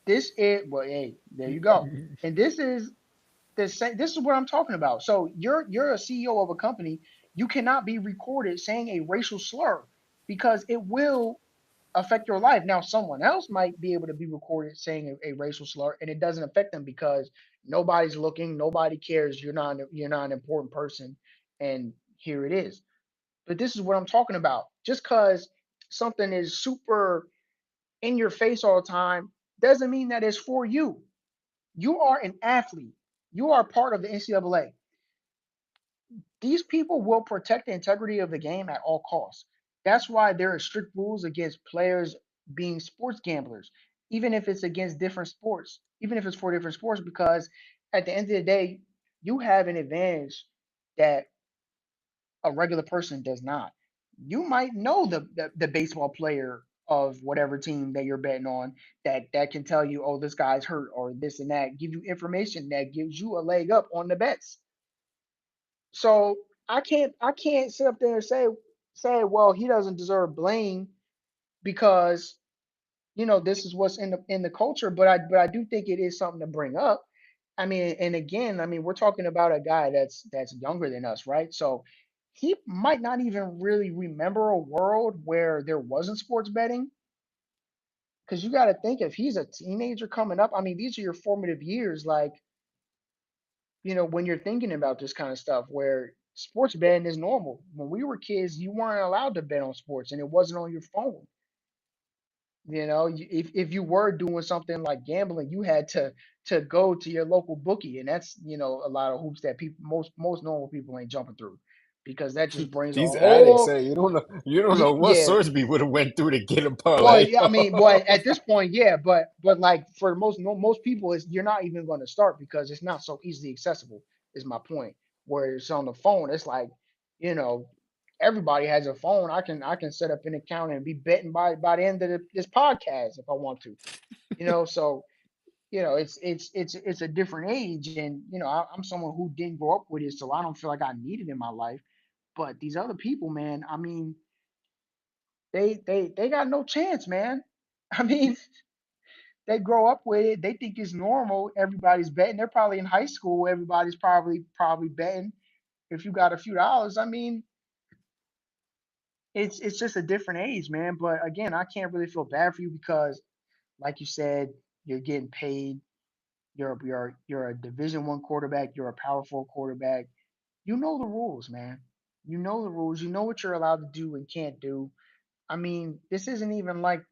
this is well, hey, there you go. And this is the same. This is what I'm talking about. So you're a CEO of a company. You cannot be recorded saying a racial slur because it will affect your life. Now, someone else might be able to be recorded saying a racial slur, and it doesn't affect them because nobody's looking, nobody cares. You're not an important person, and here it is. But this is what I'm talking about. Just because something is super in your face all the time doesn't mean that it's for you. You are an athlete. You are part of the NCAA. These people will protect the integrity of the game at all costs. That's why there are strict rules against players being sports gamblers, even if it's against different sports, even if it's for different sports, because at the end of the day, you have an advantage that a regular person does not. You might know the baseball player of whatever team that you're betting on that can tell you, oh, this guy's hurt or this and that, give you information that gives you a leg up on the bets. So I can't sit up there and say, well, he doesn't deserve blame because this is what's in the culture. But I do think it is something to bring up. I mean, and again, I mean, we're talking about a guy that's younger than us, right? So he might not even really remember a world where there wasn't sports betting. Because you got to think if he's a teenager coming up, I mean, these are your formative years. Like, when you're thinking about this kind of stuff where sports betting is normal. When we were kids, you weren't allowed to bet on sports and it wasn't on your phone. If you were doing something like gambling, you had to go to your local bookie, and that's a lot of hoops that people most normal people ain't jumping through because that just brings a These addicts whole say you don't know what yeah. Sorsby would have went through to get a Well, parlay. yeah, I mean, well, at this point, yeah, but like for most most people, is you're not even going to start because it's not so easily accessible. Is my point. Where it's on the phone, it's like, you know, everybody has a phone. I can set up an account and be betting by the end of this podcast if I want to. So it's a different age, and I'm someone who didn't grow up with it, so I don't feel like I need it in my life. But these other people, man, I mean, they got no chance, man. I mean, they grow up with it. They think it's normal. Everybody's betting. They're probably in high school. Everybody's probably betting. If you got a few dollars, I mean, it's just a different age, man. But again, I can't really feel bad for you because, like you said, you're getting paid. You're a Division 1 quarterback. You're a Power 4 quarterback. You know the rules, man. You know the rules. You know what you're allowed to do and can't do. I mean, this isn't even like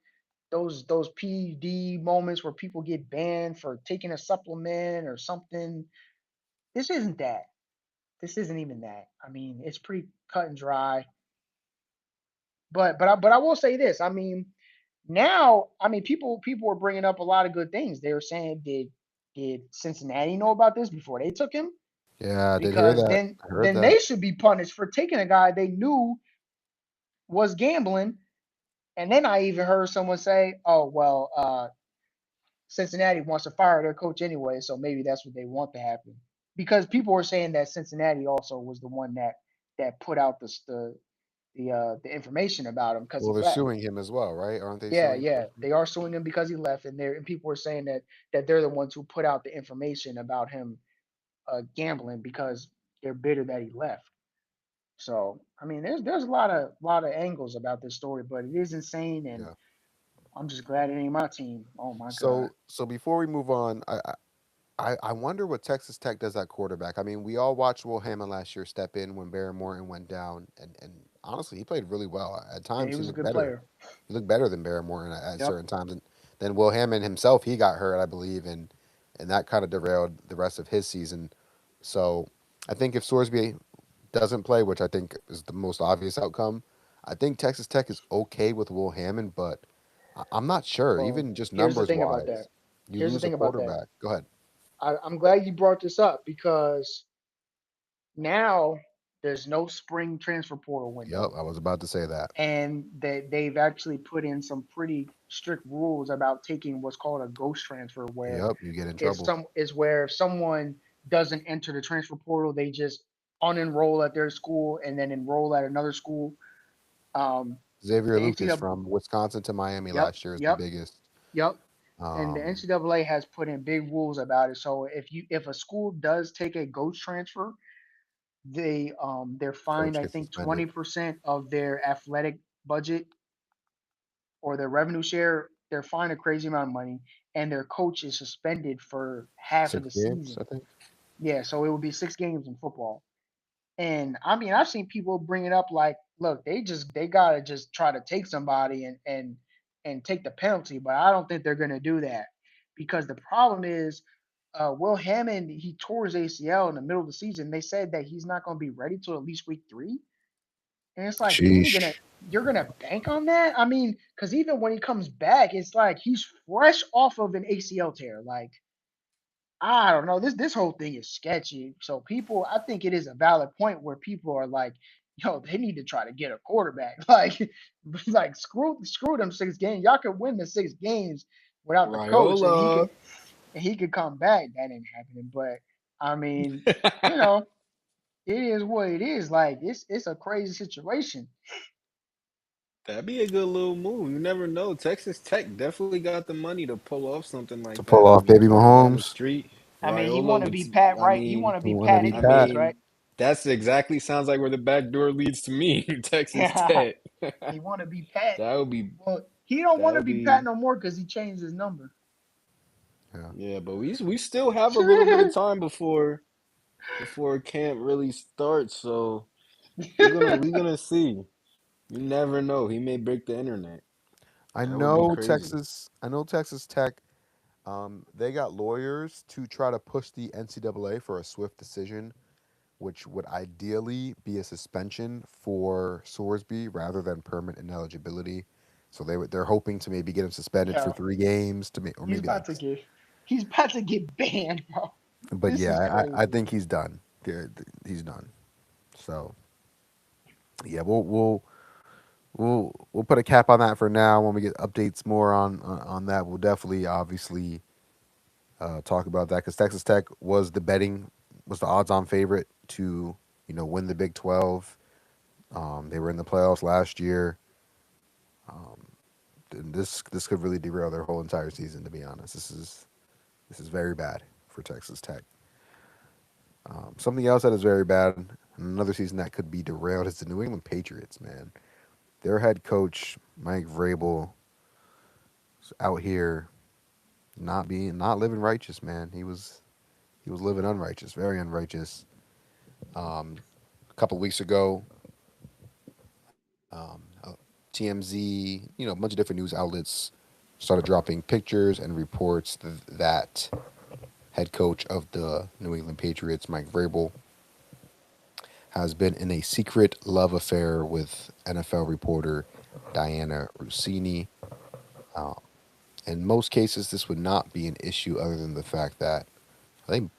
those PD moments where people get banned for taking a supplement or something. This isn't that. This isn't even that. I mean, it's pretty cut and dry. But I will say this. I mean, now I mean people were bringing up a lot of good things. They were saying did Cincinnati know about this before they took him? Yeah, I did hear Because that. then I heard then that. they should be punished for taking a guy they knew was gambling. And then I even heard someone say, "Oh well, Cincinnati wants to fire their coach anyway, so maybe that's what they want to happen." Because people were saying that Cincinnati also was the one that put out the information about him because Well, he they're left. suing him as well, right? Aren't they Yeah, suing him? yeah, they are suing him because he left, and people were saying that they're the ones who put out the information about him gambling because they're bitter that he left. So I mean, there's a lot of angles about this story, but it is insane, and Yeah. I'm just glad it ain't my team. Oh my god. So before we move on, I wonder what Texas Tech does at quarterback. I mean, we all watched Will Hammond last year step in when Barry Morton went down, and honestly, he played really well. At Yeah, he times, he was a looked good better. player. He looked better than Barry Morton at Yep. certain times. And then Will Hammond himself, he got hurt, I believe, and that kind of derailed the rest of his season. So I think if Sorsby doesn't play, which I think is the most obvious outcome, I think Texas Tech is okay with Will Hammond, but I'm not sure. Well, Even just here's the numbers thing about that. wise, you Here's the lose a thing about that. quarterback. Go ahead. I'm glad you brought this up because now there's no spring transfer portal Yep, window, I was about to say that. and they've actually put in some pretty strict rules about taking what's called a ghost transfer, where Yep, you get in trouble. if someone doesn't enter the transfer portal, they just unenroll at their school and then enroll at another school. Um, Xavier the Lucas NCAA, from Wisconsin to Miami yep, last year is the yep, biggest. yep. And the Um, NCAA has put in big rules about it. So if a school does take a ghost transfer, they're fined coach I gets think suspended. 20% of their athletic budget or their revenue share. They're fined a crazy amount of money, and their coach is suspended for half of Six the games, season. I think. Yeah, so it would be 6 games in football. And I mean, I've seen people bring it up like, look, they gotta just try to take somebody and take the penalty, but I don't think they're gonna do that because the problem is, Will Hammond he tore his ACL in the middle of the season. They said that he's not gonna be ready till at least week 3, and it's like Sheesh. you're gonna bank on that. I mean, because even when he comes back, it's like he's fresh off of an ACL tear. Like I don't know. This whole thing is sketchy. So people, I think it is a valid point where people are like, yo, they need to try to get a quarterback. Like screw them 6 games. Y'all could win the 6 games without the coach, and he Raiola. could come back. That ain't happening. But I mean, you know, it is what it is. Like it's a crazy situation. That'd be a good little move. You never know. Texas Tech definitely got the money to pull off something like To that. pull I off mean, baby word on the Mahomes, street, I mean, he Raiola want to would. be Pat, I right? He want mean, to he be want to Pat be I anyways, Pat. right? mean, that's exactly sounds like where the back door leads to me. Texas Tech. He want to be Pat. That would be. Well, he don't That want to would be Pat be. no more because he changed his number. Yeah. Yeah, but we still have a little bit of time before camp really starts. So we're gonna see. You never know. He may break the internet. That would be crazy. I know Texas Tech. They got lawyers to try to push the NCAA for a swift decision, which would ideally be a suspension for Sorsby rather than permanent ineligibility. So they're hoping to maybe get him suspended for Yo, 3 games or he's maybe about like. to get he's about to get banned, bro. But This is yeah, I crazy. think he's done. He's done. So yeah, we'll put a cap on that for now. When we get updates more on that, we'll definitely obviously talk about that because Texas Tech was the odds-on favorite to win the Big 12. They were in the playoffs last year. And this could really derail their whole entire season. To be honest, this is very bad for Texas Tech. Something else that is very bad, and another season that could be derailed, is the New England Patriots. Man, their head coach Mike Vrabel is out here not living righteous. Man, he was living unrighteous, very unrighteous. A couple weeks ago, TMZ, a bunch of different news outlets started dropping pictures and reports that head coach of the New England Patriots, Mike Vrabel, has been in a secret love affair with NFL reporter Diana Rossini. Uh, in most cases, this would not be an issue other than the fact that I think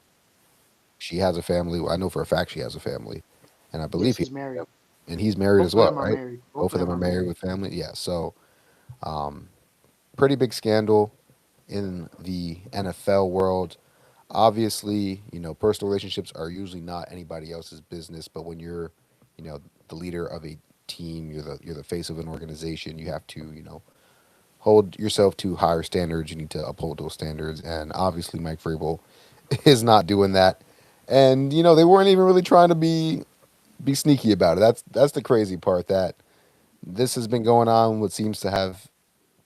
she has a family. I know for a fact she has a family, and I Yes, believe he's married. he's married Both as of well, them are right? married. Both Both of of them them are are married married. with family. Yeah, so um, pretty big scandal in the NFL world. Obviously, personal relationships are usually not anybody else's business, but when you're, the leader of a team, you're the face of an organization, you have to, hold yourself to higher standards. You need to uphold those standards. And obviously Mike Vrabel is not doing that. And, they weren't even really trying to be sneaky about it. That's the crazy part, that this has been going on what seems to have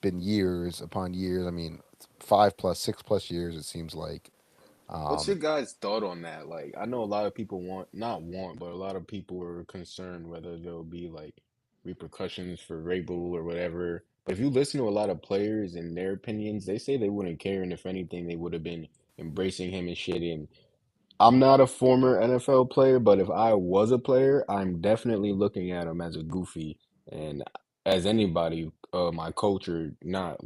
been years upon years. I mean, 5 plus, 6 plus years, it seems like. What's your Um, guys' thought on that? Like, I know a lot of people not want, but a lot of people are concerned whether there'll be like repercussions for Rabel or whatever. But if you listen to a lot of players and their opinions, they say they wouldn't care, and if anything, they would have been embracing him and shit. And I'm not a former NFL player, but if I was a player, I'm definitely looking at him as a goofy. And as anybody, my culture, not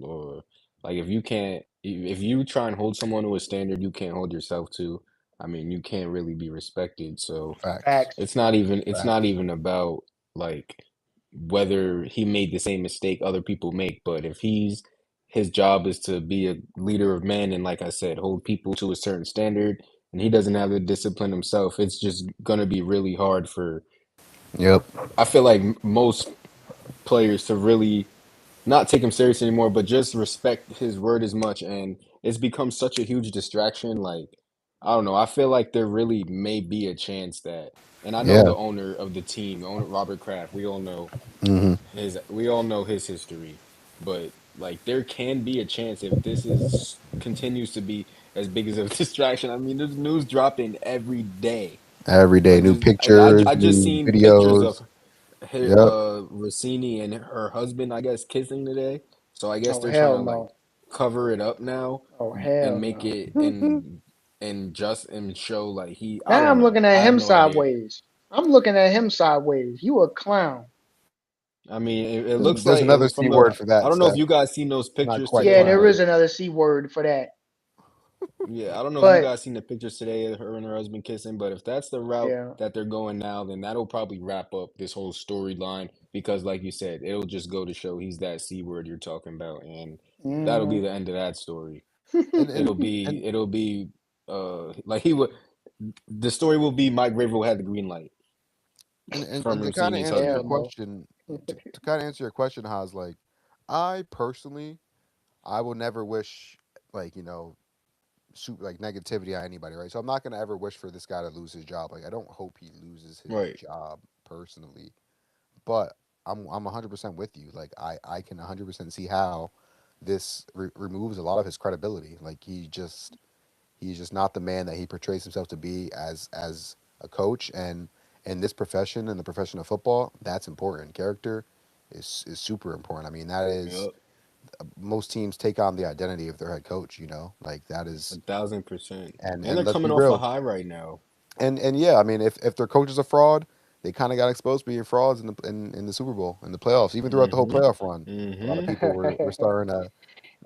like if you can't, if you try and hold someone to a standard you can't hold yourself to, I mean, you can't really be respected. So facts. Facts. it's not Facts. even about like whether he made the same mistake other people make, but if his job is to be a leader of men and like I said, hold people to a certain standard and he doesn't have the discipline himself, it's just gonna be really hard for Yep. I feel like most players to really not take him serious anymore, but just respect his word as much. And it's become such a huge distraction. Like, I don't know. I feel like there really may be a chance that, and I know Yeah. the owner of the team, the owner Robert Kraft. Hmm. We all know his history, but like there can be a chance if this is continues to be as big as a distraction. I mean, there's news dropping every day. Every day, Like new just I pictures, I just new seen pictures of videos. Yep. Rossini and her husband, I guess, kissing today. So I guess Oh they're trying hell to like no. cover it up now Oh and hell make no. it and show like I Now don't I'm know. looking at I have him no idea. sideways. I'm looking at him sideways. You a clown. I mean, it looks There's like another C from the word for that. I don't It's know if that you guys seen those not pictures quite today, Yeah, there clown. is but another C word for that. yeah, I don't know if you But guys seen the pictures today of her and her husband kissing, but if that's the route yeah. that they're going now, then that'll probably wrap up this whole storyline because, like you said, it'll just go to show he's that C word you're talking about, and that'll be Hmm. the end of that story. And and and It'll be like he would the story will be Mike Vrabel had the green light from to kind of Rossini's answer your Hell husband. no. question, to kind of answer your question, Haas, like I personally, I will never wish like super like negativity on anybody, right? So I'm not gonna ever wish for this guy to lose his job. Like I don't hope he loses his Right. job personally, but I'm 100% with you. Like I can 100% see how this removes a lot of his credibility. Like he's just not the man that he portrays himself to be as a coach. And in this profession, in the profession of football, that's important. Character is super important. I mean, that is Yep. most teams take on the identity of their head coach. Like that is 1,000%. And and they're let's be coming off a real. high right now. And yeah, I mean, if their coach is a fraud, they kind of got exposed being frauds in the Super Bowl, in the playoffs, even throughout the whole Mm-hmm. playoff run. A lot of Mm-hmm. people were starting to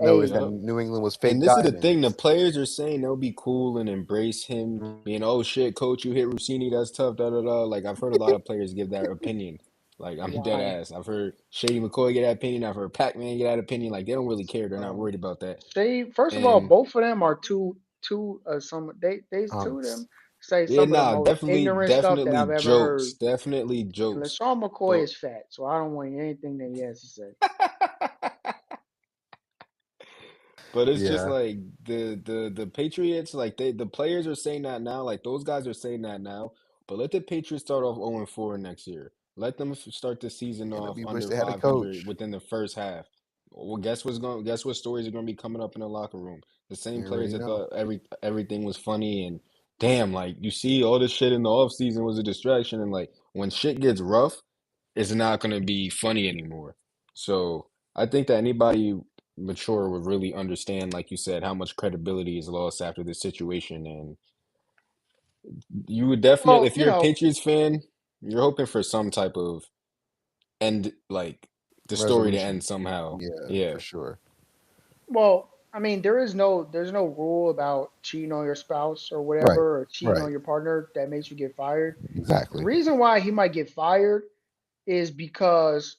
notice Hey, that Yep. New England was And fake this is the thing, the diamonds. players are saying they'll be cool and embrace him being, oh shit, coach, you hit Rossini, that's tough, da da da. Like I've heard a lot of players give that opinion. Like I'm dead why? ass. I've heard Shady McCoy get that opinion. I've heard Pac-Man get that opinion. Like they don't really care. They're not Bro. worried about that. First of all, And both of them are two some they two of Hunks. them say yeah, some of the nah, most ignorant stuff that definitely I've ever jokes. heard. Definitely And jokes. LaShawn McCoy But is fat, so I don't want anything that he has to say. But it's just Yeah, like the Patriots, like the players are saying that now, like those guys are saying that now. But let the Patriots start off 0-4 next year. Let them start the season yeah. Let off me wish under they had a 500 coach. within the first half. Well, guess what stories are going to be coming up in the locker room? The same You players already that know. thought everything was funny and damn, like you see all this shit in the off season was a distraction, and like when shit gets rough, it's not going to be funny anymore. So I think that anybody mature would really understand, like you said, how much credibility is lost after this situation. And you would definitely, Well, if you're a Patriots fan, you're hoping for some type of end, like the story to Resolution. end somehow. Yeah, for Yeah. sure. I mean, there's no rule about cheating on your spouse or Right. whatever, or cheating Right. on your partner that makes you get fired. The Exactly. reason why he might get fired is because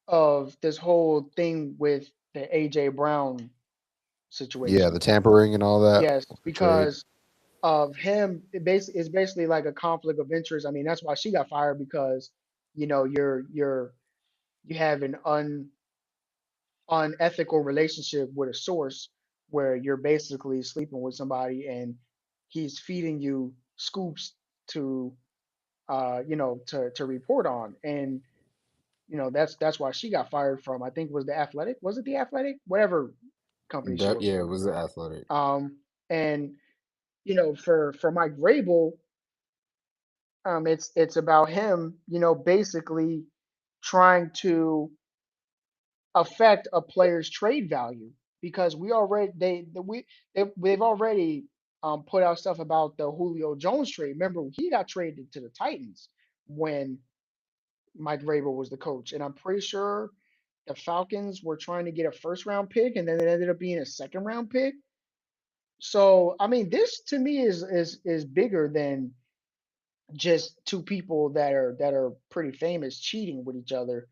of this whole thing with the AJ Brown Yeah, situation. the tampering and all that Yes, with the trade. because of him, it's basically like a conflict of interest. I mean, that's why she got fired because you have an unethical relationship with a source where you're basically sleeping with somebody and he's feeding you scoops to to report on. And that's why she got fired from, I think, was the Athletic. Was it the Athletic? Whatever company she That, works yeah, it for. was the athletic. And for Mike Vrabel, it's about him, basically trying to affect a player's trade value because we already they've already put out stuff about the Julio Jones trade. Remember, he got traded to the Titans when Mike Vrabel was the coach, and I'm pretty sure the Falcons were trying to get a first round pick, and then it ended up being a second round pick. So I mean, this to me is bigger than just two people that are pretty famous cheating with each other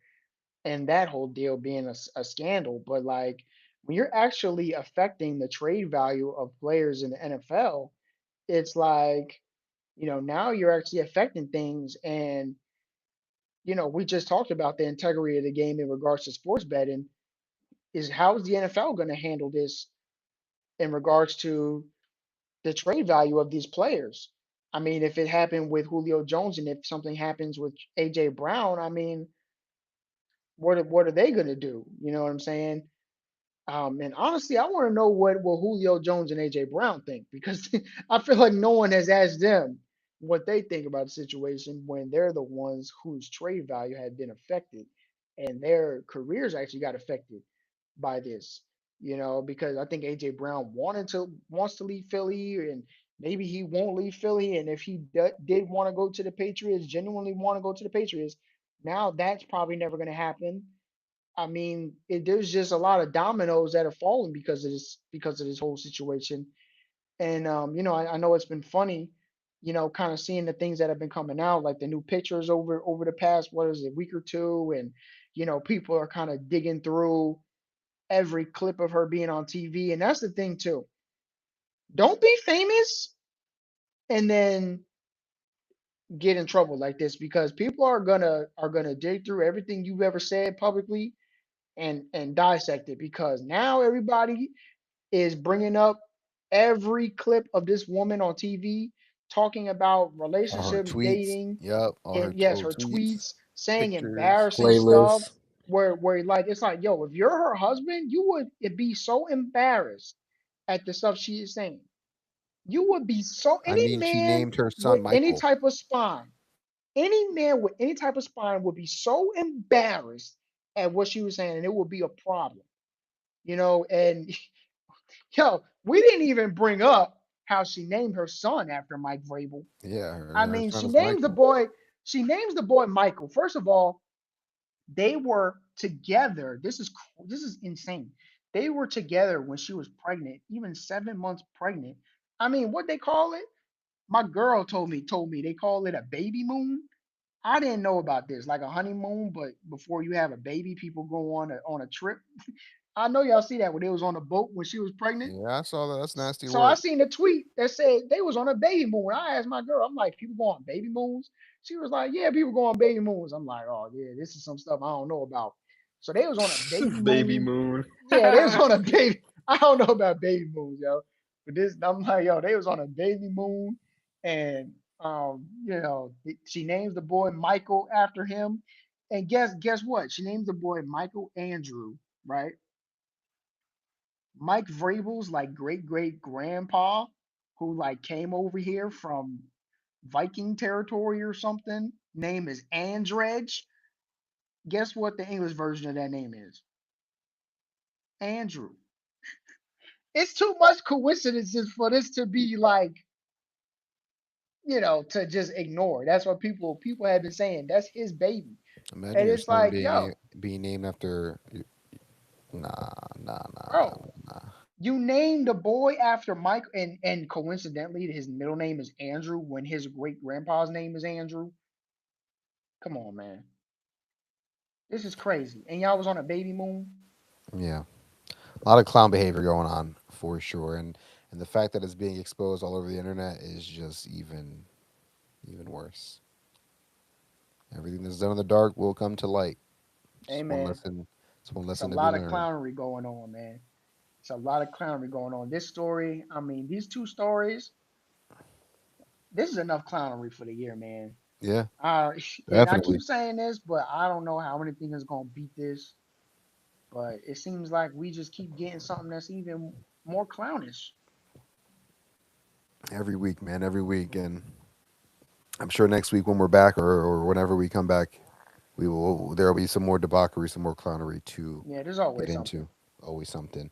and that whole deal being a scandal. But like when you're actually affecting the trade value of players in the NFL, it's like, now you're actually affecting things. And, we just talked about the integrity of the game in regards to sports betting. Is how is the NFL going to handle this in regards to the trade value of these players? I mean, if it happened with Julio Jones and if something happens with AJ Brown, I mean, what are they going to do? You know what I'm saying? And honestly, I want to know what Julio Jones and AJ Brown think because I feel like no one has asked them what they think about the situation when they're the ones whose trade value had been affected and their careers actually got affected by this. Because I think AJ Brown wants to leave Philly and maybe he won't leave Philly. And if he did want to go to the Patriots, genuinely want to go to the Patriots, now that's probably never going to happen. I mean, there's just a lot of dominoes that have fallen because of this whole situation. And I know it's been funny, kind of seeing the things that have been coming out, like the new pictures over the past what is it, week or two, and people are kind of digging through every clip of her being on TV. And that's the thing too. Don't be famous and then get in trouble like this because people are gonna dig through everything you've ever said publicly and dissect it because now everybody is bringing up every clip of this woman on TV talking about All her relationships, tweets. dating, Yep. All and her yes, old her tweets, tweets saying pictures. embarrassing stuff Playlist. where like it's like, yo, if you're her husband, you would be so embarrassed at the stuff she is saying. You would be so I any mean, she man named her with son any Michael. type of spine, any man with any type of spine would be so embarrassed at what she was saying, and it would be a problem. And yo, we didn't even bring up how she named her son after Mike Vrabel. Yeah, I her mean, son is Michael. she names the boy Michael. First of all, they were together. This is insane. They were together when she was pregnant, even 7 months pregnant. I mean, what they call it? My girl told me they call it a baby moon. I didn't know about this, like a honeymoon, but before you have a baby, people go on a trip. I know y'all see that when they was on a boat when she was pregnant. Yeah, I saw that. That's nasty So I work. seen a tweet that said they was on a baby moon. I asked my girl, I'm like, people go on baby moons? She was like, yeah, people go on baby moons. I'm like, oh yeah, this is some stuff I don't know about. So they was on a baby Baby moon. moon. Yeah, they was on a baby. I don't know about baby moons, yo. But this, I'm like, yo, they was on a baby moon, and she names the boy Michael after him. And guess what? She names the boy Michael Andrew, right? Mike Vrabel's like great great grandpa, who like came over here from Viking territory or something. Name is Andrej. Guess what the English version of that name is? Andrew. It's too much coincidences for this to be like, to just ignore. That's what people have been saying. That's his baby. Imagine And your it's son like, being yo, being named after. Nah, bro, nah. you named the boy after Mike, and coincidentally his middle name is Andrew when his great grandpa's name is Andrew. Come on, man. This is crazy. And y'all was on a baby moon. Yeah, a lot of clown behavior going on for sure, and the fact that it's being exposed all over the internet is just even worse. Everything that's done in the dark will come to light. Hey Just one man, lesson. It's one it's a lesson to be lot of learned. clownery going on, man. It's a lot of clownery going on. This story, I mean, these two stories, this is enough clownery for the year, man. Yeah, Uh, and I keep definitely. saying this, but I don't know how anything is gonna beat this. But it seems like we just keep getting something that's even more clownish. Every week, man, every week, and I'm sure next week when we're back or whenever we come back, we will. There will be some more debauchery, some more clownery to Yeah, there's get always something. into. Always something.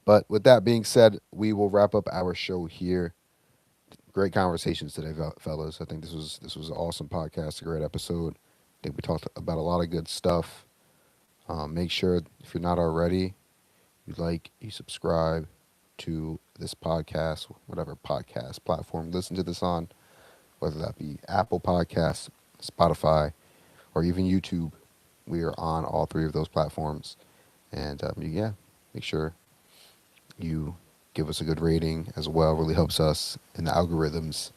But with that being said, we will wrap up our show here. Great conversations today, fellas. I think this was an awesome podcast, a great episode. I think we talked about a lot of good stuff. Make sure if you're not already, you like, you subscribe to this podcast, whatever podcast platform listen to this on, whether that be Apple Podcasts, Spotify, or even YouTube. We are on all three of those platforms. And yeah, make sure you give us a good rating as well. Really helps us in the algorithms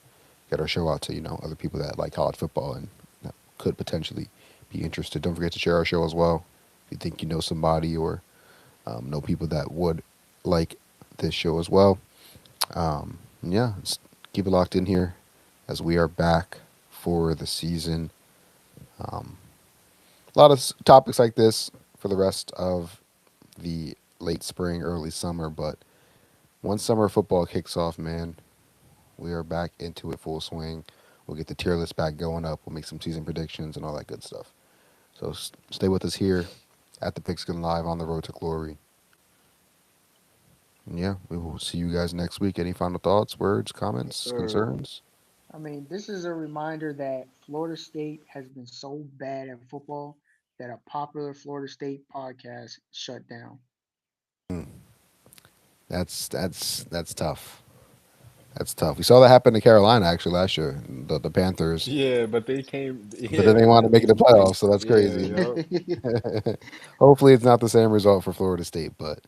get our show out to other people that like college football and that could potentially be interested. Don't forget to share our show as well. If you think you know somebody or know people that would like this show as well. Yeah, just keep it locked in here as we are back for the season. Um, a lot of topics like this for the rest of the late spring, early summer, but once summer football kicks off, man, we are back into it full swing. We'll get the tier list back going up. We'll make some season predictions and all that good stuff. So stay with us here at the Pigskin Live on the road to glory. And yeah, we will see you guys next week. Any final thoughts, words, Yes, comments, sir. concerns? I mean, this is a reminder that Florida State has been so bad at football that a popular Florida State podcast shut down. Mm, that's tough. That's tough. We saw that happen to Carolina actually last year. The Panthers, Yeah, but they came. but then Yeah, they wanted to make it the playoffs, so that's yeah, crazy. yup. Hopefully, it's not the same result for Florida State, but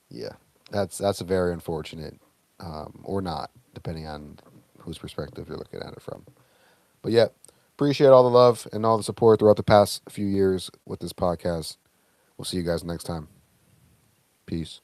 yeah, that's very unfortunate, or not, depending on whose perspective you're looking at it from. But yeah, appreciate all the love and all the support throughout the past few years with this podcast. We'll see you guys next time. Peace.